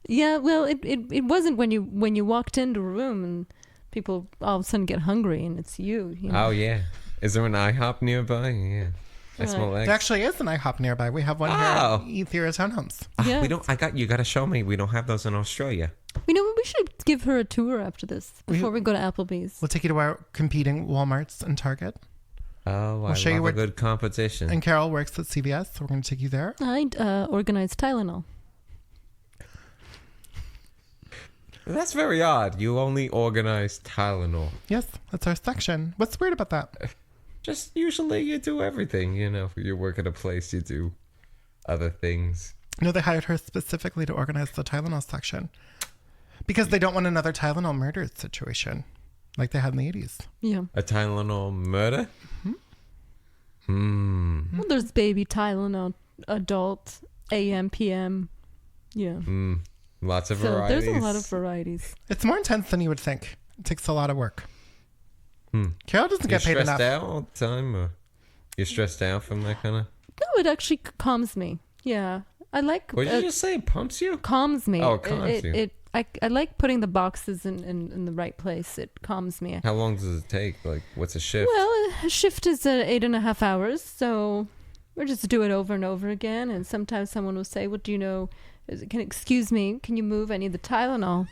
Yeah, well, it wasn't when you walked into a room and people all of a sudden get hungry and it's you know? Oh yeah. Is there an IHOP nearby? Yeah. I smell eggs. There actually is an IHOP nearby. We have one Oh. here at Etheria Townhomes. Yeah. We don't. You got to show me. We don't have those in Australia. You know what? We should give her a tour after this before we go to Applebee's. We'll take you to our competing Walmarts and Target. Oh, I show you love where- a good competition. And Carol works at CVS, so we're going to take you there. I organize Tylenol. That's very odd. You only organize Tylenol. Yes, that's our section. What's weird about that? Just usually you do everything, you know. You work at a place, you do other things. No, they hired her specifically to organize the Tylenol section because they don't want another Tylenol murder situation like they had in the 80s. Yeah. A Tylenol murder? Well, there's baby Tylenol, adult, AM, PM. Yeah. Lots of So varieties. there's a lot of varieties. It's more intense than you would think. It takes a lot of work. Carol doesn't You're get paid stressed enough. out all the time? Or you're stressed out from that kind of... No, it actually calms me. Yeah. I like... What did you just say? It pumps you? calms me. Oh, it calms you. I like putting the boxes in the right place. It calms me. How long does it take? Like, what's a shift? Well, a shift is 8.5 hours, so we just do it over and over again. And sometimes someone will say, "What do you know? Excuse me, can you move? I need the Tylenol."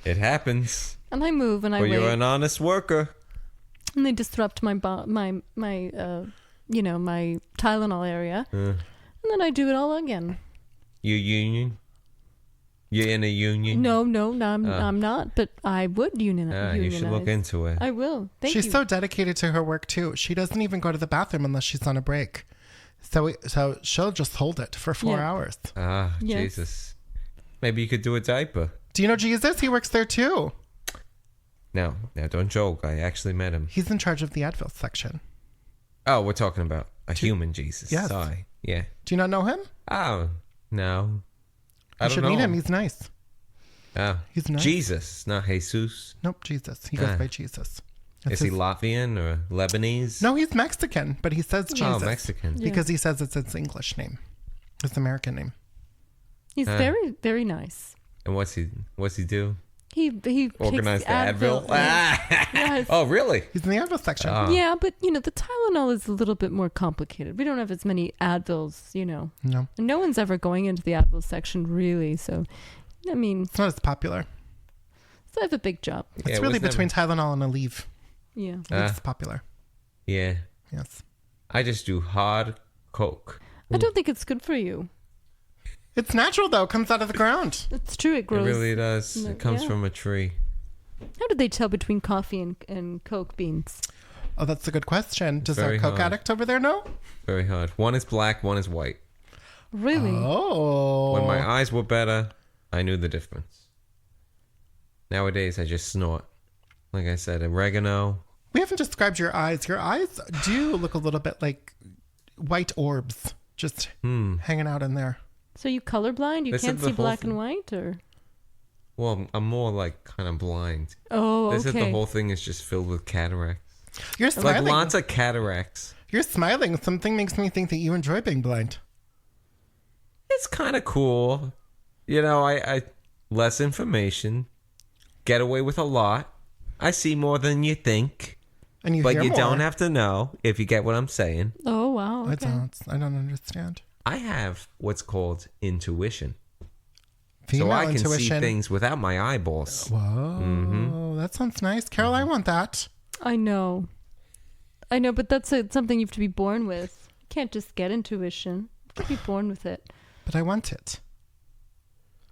It happens. And I move and I But wait, you're an honest worker. and they disrupt my my Tylenol area, and then I do it all again. You union? You're in a union? No, I'm not. But I would unionize. You should look into it. I will. Thank She's you. so dedicated to her work too. She doesn't even go to the bathroom unless she's on a break. So she'll just hold it for 4 Yeah. hours. Yes. Jesus. Maybe you could do a diaper. Do you know Jesus? He works there too. Now, don't joke. I actually met him. He's in charge of the Advil section. Oh, we're talking about a human Jesus. Yes. Sorry. Yeah. Do you not know him? Oh, no. I You don't should know meet him. He's nice. Oh. He's nice. Jesus, not Jesus. Nope, Jesus. He goes Ah. by Jesus. Is he Latvian or Lebanese? No, he's Mexican, but he says Jesus. Oh, Mexican. Yeah. Because he says it's his English name. His American name. He's very, very nice. And what's he do? He Organize picks the Advil? Yes. Oh, really? He's in the Advil section. Yeah, but the Tylenol is a little bit more complicated. We don't have as many Advils, No, And no one's ever going into the Advil section really. So, I mean, it's not as popular. so I have a big job. It's Yeah, it really was between Tylenol and Aleve. Yeah. It's popular. Yeah. Yes. I just do hard Coke. I don't think it's good for you. It's natural though. It comes out of the ground. It's true. It It grows. really does. It comes Yeah. from a tree. How did they tell between coffee and Coke beans? Oh, that's a good question. Does our very Coke hard. addict over there know? Very hard. One is black, one is white. Really? Oh. When my eyes were better, I knew the difference. Nowadays, I just snort. Like I said, oregano. We haven't described your eyes. Your eyes do look a little bit like white orbs just hanging out in there. So you colorblind? You They said can't the see whole black thing- and white, or? Well, I'm more like kind of blind. Oh, They okay. said the whole thing is just filled with cataracts. You're Like smiling. lots of cataracts. You're smiling. Something makes me think that you enjoy being blind. It's kind of cool. I less information. Get away with a lot. I see more than you think. And you But hear you more. don't have to know if you get what I'm saying. Oh wow. I Okay. don't understand. I have what's called intuition. Female so I can intuition. see things without my eyeballs. Whoa, that sounds nice. Carol, I want that. I know, but that's something you have to be born with. You can't just get intuition. You have to be born with it. But I want it.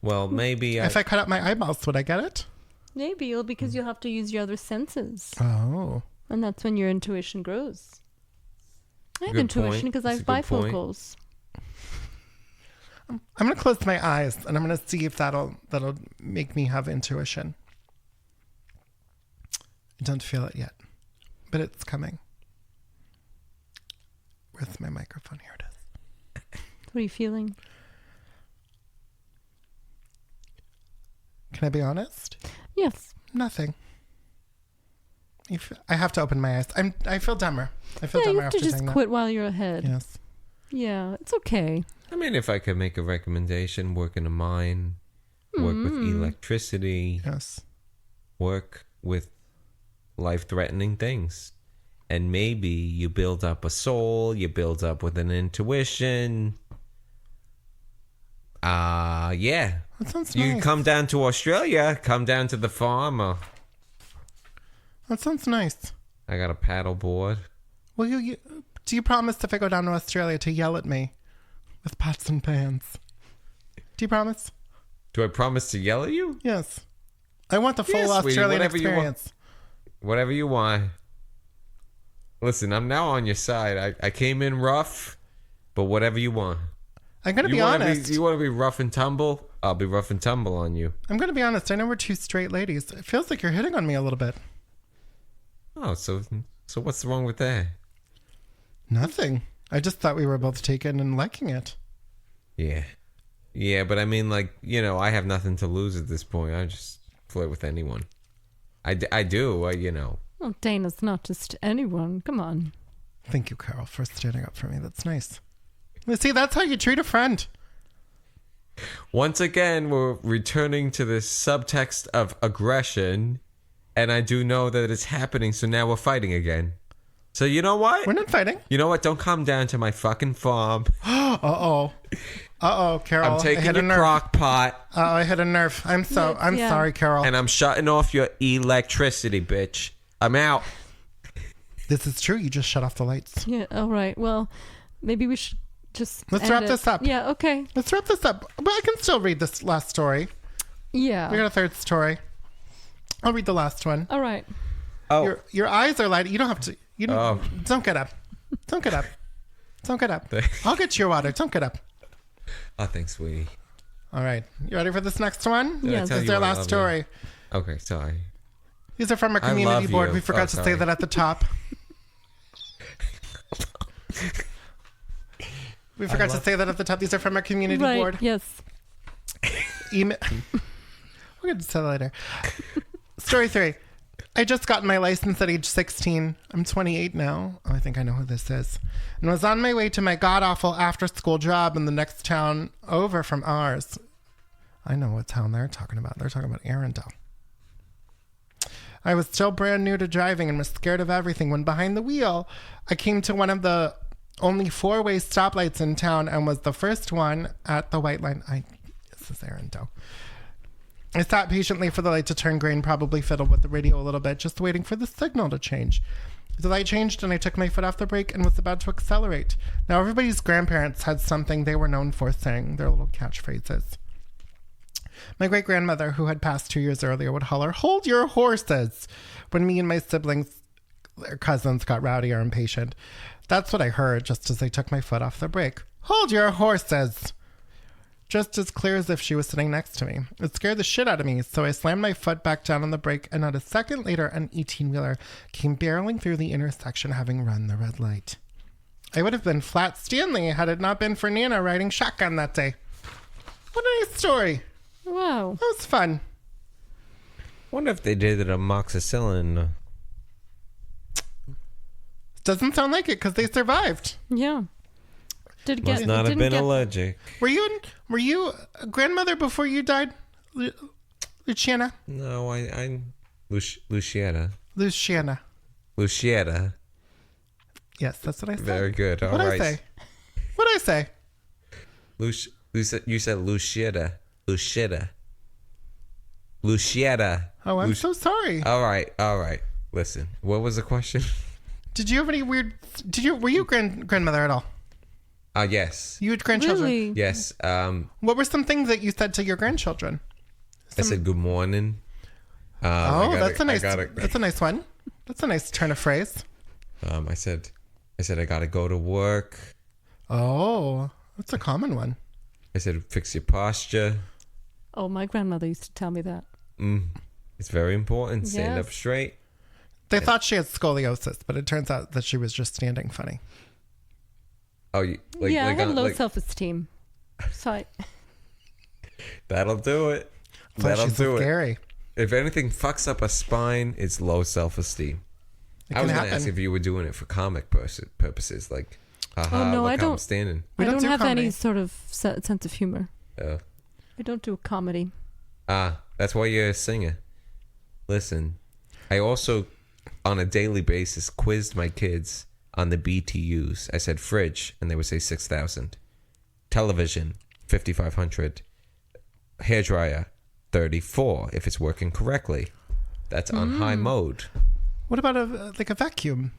Well, maybe If I cut out my eyeballs, would I get it? Maybe because you'll have to use your other senses, Oh. and that's when your intuition grows. I have Good intuition point. because I have That's a good point. bifocals. I'm gonna close my eyes and I'm gonna see if that'll make me have intuition. I don't feel it yet, but it's coming. Where's my microphone? Here it is. What are you feeling? Can I be honest? Yes. Nothing. I have to open my eyes. I feel dumber. I feel Yeah, you dumber have to after just saying quit while you're ahead. that. Yes. Yeah, it's okay. I mean, if I could make a recommendation, work in a mine, work with electricity, Yes. work with life-threatening things. And maybe you build up a soul, you build up with an intuition. Yeah. That sounds You nice. come down to Australia, come down to the farm. That sounds nice. I got a paddle board. Will you do you promise if I go down to Australia to yell at me with pots and pans? Do you promise? Do I promise to yell at you? Yes. I want the full Yeah, sweetie, Australian whatever you want. experience. Whatever you want. Listen, I'm now on your side. I came in rough, but whatever you want. I'm going to You be wanna honest. you want to be rough and tumble? I'll be rough and tumble on you. I'm going to be honest. I know we're two straight ladies. It feels like you're hitting on me a little bit. Oh, so what's wrong with that? Nothing. I just thought we were both taken and liking it. Yeah. Yeah, but I mean, like, you know, I have nothing to lose at this point. I just flirt with anyone. I do, you know. Well, Dana's not just anyone. Come on. Thank you, Carol, for standing up for me. That's nice. See, that's how you treat a friend. Once again, we're returning to the subtext of aggression, and I do know that it's happening, so now we're fighting again. So you know what? We're not fighting. You know what? Don't come down to my fucking farm. Uh-oh, Carol. I'm taking I hit your a nerve. crock pot, I hit a nerve. I'm Yeah. sorry, Carol. and I'm shutting off your electricity, bitch. I'm out. This is true. You just shut off the lights. Yeah, all right. Well, maybe we should just Let's end wrap it. this up. Yeah, okay. Let's wrap this up. But I can still read this last story. Yeah. We got a third story. I'll read the last one. All right. Oh, Your eyes are lighting. You don't have to. You don't. Don't get up. Don't get up. Don't get up. I'll get you your water. Don't get up. oh, thanks, sweetie. All right. You ready for this next one? Yes. This tell is you our I last love story. Okay, sorry. These are from our I community love board. you. We forgot Oh, to say sorry. that at the top. We forgot to say that at the top. These are from our community Right. board. Yes. Email. We're going to say that later. Story 3. I just got my license at age 16. I'm 28 now. Oh, I think I know who this is. And was on my way to my god-awful after-school job in the next town over from ours. I know what town they're talking about. They're talking about Arundel. I was still brand new to driving and was scared of everything when behind the wheel, I came to one of the only 4-way stoplights in town and was the first one at the white line. This is Arundel. I sat patiently for the light to turn green, probably fiddled with the radio a little bit, just waiting for the signal to change. The light changed and I took my foot off the brake and was about to accelerate. Now, everybody's grandparents had something they were known for saying, their little catchphrases. My great-grandmother, who had passed 2 years earlier, would holler, "Hold your horses," when me and my siblings, their cousins, got rowdy or impatient. That's what I heard just as I took my foot off the brake. "Hold your horses!" Just as clear as if she was sitting next to me. It scared the shit out of me, so I slammed my foot back down on the brake, and not a second later, an 18-wheeler came barreling through the intersection, having run the red light. I would have been flat Stanley had it not been for Nana riding shotgun that day. What a nice story. Wow. That was fun. Wonder if they did it amoxicillin. Doesn't sound like it because they survived. Yeah. Did it Must get? not it have didn't been get, allergic. Were you a grandmother before you died, Luciana? No, I'm Lucietta. Luciana. Lucietta. Yes, that's what I said. Very good. All What'd right. I say? What'd I say? You said Lucietta. Lucietta. Lucietta. Oh, I'm so sorry. All right. Listen, what was the question? Did you have any weird? Were you grandmother at all? Yes. You had grandchildren. Really? Yes. What were some things that you said to your grandchildren? I said good morning. That's a nice one. That's a nice turn of phrase. I said I gotta go to work. Oh, that's a common one. I said fix your posture. Oh, my grandmother used to tell me that. It's very important. Stand up Yes. straight. They thought she had scoliosis, but it turns out that she was just standing funny. Oh, I had low self-esteem. So that'll do it. So That'll she's do it. scary. If anything fucks up a spine, it's low self-esteem. It I can was going to happen. ask if you were doing it for comic purposes, like, haha, no, look I how I'm don't. standing. We I don't don't do have comedy. any sort of sense of humor. Oh. I don't do comedy. That's why you're a singer. Listen, I also, on a daily basis, quizzed my kids on the BTUs. I said fridge, and they would say 6,000. Television, 5,500. Hairdryer, 34, if it's working correctly. That's on high mode. What about a vacuum?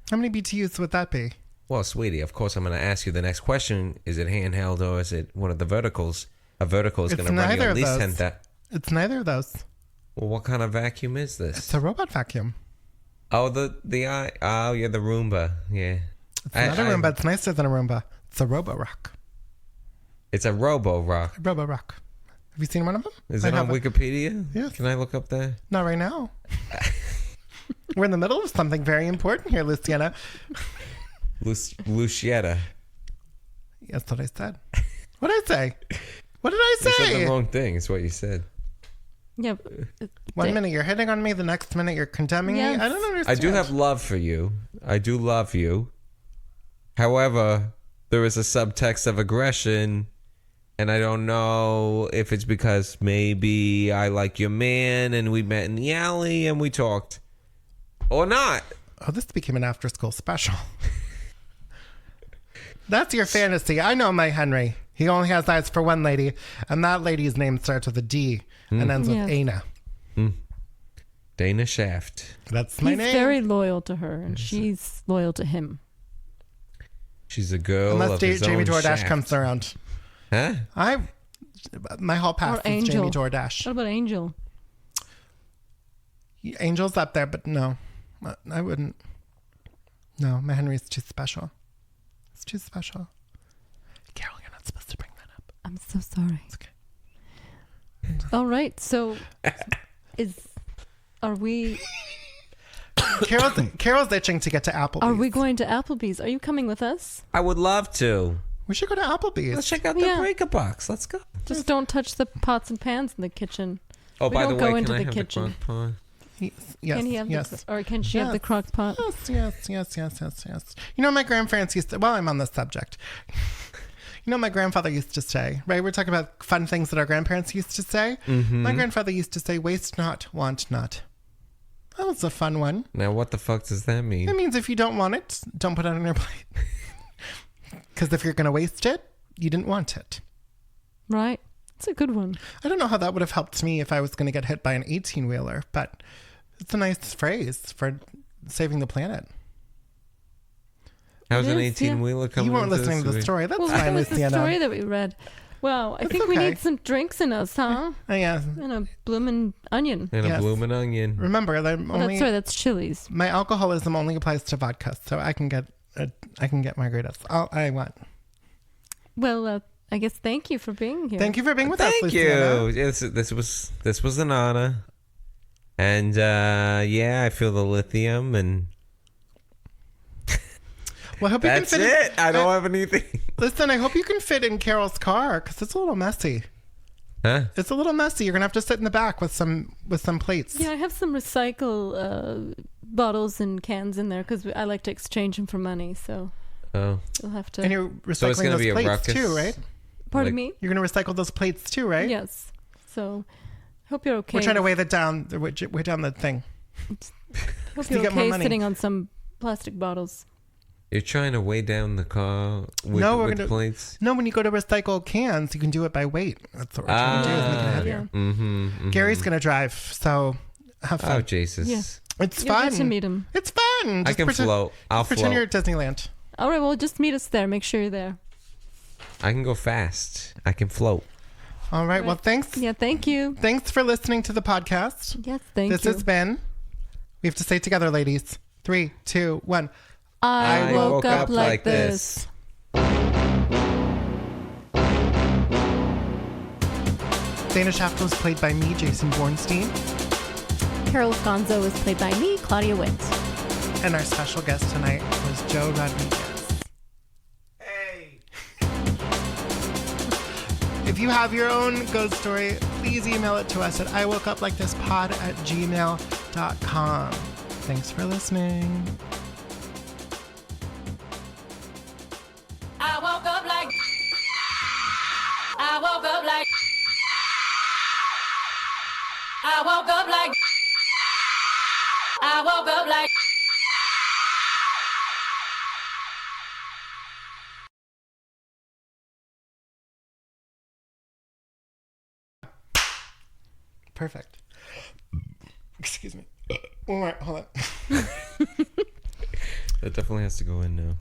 How many BTUs would that be? Well, sweetie, of course I'm going to ask you the next question. Is it handheld or is it one of the verticals? A vertical is going to run you at least 10,000. It's neither of those. Well, what kind of vacuum is this? It's a robot vacuum. Oh, the Roomba. Yeah. It's not a Roomba. It's nicer than a Roomba. It's a Robo-Rock. It's a Robo-Rock. Robo-Rock. Have you seen one of them? Is it on Wikipedia? Yes. Can I look up there? Not right now. We're in the middle of something very important here, Luciana. Lucietta. That's what I said. What did I say? What did I say? You said the wrong thing. It's what you said. Yeah. One minute you're hitting on me, the next minute you're condemning me. I don't understand. I do have love for you. I do love you. However, there is a subtext of aggression, and I don't know if it's because maybe I like your man and we met in the alley and we talked. Or not. Oh, this became an after-school special. That's your fantasy. I know my Henry. He only has eyes for one lady, and that lady's name starts with a D and ends with Ana. Dana Shaft. That's my name. He's very loyal to her, and she's loyal to him. She's a girl Unless of his Jamie own Jordache shaft. comes around. Huh? My whole pass Or is Angel. Jamie Jordache. What about Angel? Angel's up there, but no. I wouldn't. No, my Henry's too special. It's too special. Carol, you're not supposed to bring that up. I'm so sorry. It's okay. All right, so are we Carol's itching to get to Applebee's. are we going to Applebee's? Are you coming with us? I would love to. We should go to Applebee's. Let's check out the breaker box. Let's go. Just don't touch the pots and pans in the kitchen. Oh, We by the don't way, go can into I the have kitchen. the crock pot? Yes, Can he have yes. or can she have the crock pot? Yes. You know, my grandparents used to, well, I'm on this subject. You know, my grandfather used to say, right? We're talking about fun things that our grandparents used to say. Mm-hmm. My grandfather used to say, waste not, want not. That was a fun one. Now, what the fuck does that mean? It means if you don't want it, don't put it on your plate. Because if you're going to waste it, you didn't want it. Right. It's a good one. I don't know how that would have helped me if I was going to get hit by an 18-wheeler, but it's a nice phrase for saving the planet. How's an It is, 18-wheeler coming You weren't into listening to the this? story. That's Well, fine, that was the Luciana. story that we read. Wow, I It's think we okay. need some drinks in us, huh? Oh, yeah. And a bloomin' onion. And Yes. a bloomin' onion. Remember, That's chilies. my alcoholism only applies to vodka, so I can get margaritas. All I want. Well, I guess thank you for being here. Thank you for being with us, Thank Luciana. you. Yes, this was an honor. And yeah, I feel the lithium and Well, I hope you that's can fit it. I don't have anything. Listen, I hope you can fit in Carol's car because it's a little messy. Huh? It's a little messy. You're gonna have to sit in the back with some plates. Yeah, I have some recycle bottles and cans in there because I like to exchange them for money. So Oh. you'll have to. And you're So it's recycling gonna those be a plates ruckus. too, right? Pardon like- me? You're gonna recycle those plates too, right? Yes. So hope you're okay. We're trying to weigh that down. Weigh down the thing. Hope you you're get more okay money. sitting on some plastic bottles. You're trying to weigh down the car with, No, we're with gonna- plates? No, when you go to recycle cans, you can do it by weight. That's what we're trying to do. Is make it heavier. Yeah. Mm-hmm, Gary's gonna drive, so have Oh, fun. Jesus. Yeah. It's You'll fun. get to meet him. It's fun. I Just can pretend, float. I'll pretend float. you're at Disneyland. All right, well, just meet us there. Make sure you're there. I can go fast. I can float. All right. Well, Right. thanks. Yeah, thank you. Thanks for listening to the podcast. Yes, thank This you. has been. We have to say it together, ladies. 3, 2, 1. I woke up like this. Dana Shaft was played by me, Jason Bornstein, Carol Gonzo was played by me, Claudia Witt. and our special guest tonight was Joe Rodriguez. Hey! If you have your own ghost story, please email it to us at iwokeuplikethispod@gmail.com. Thanks for listening. I woke up like. I woke up like. I woke up like. I woke up like. Perfect. Excuse me. One more. Hold on. That definitely has to go in now.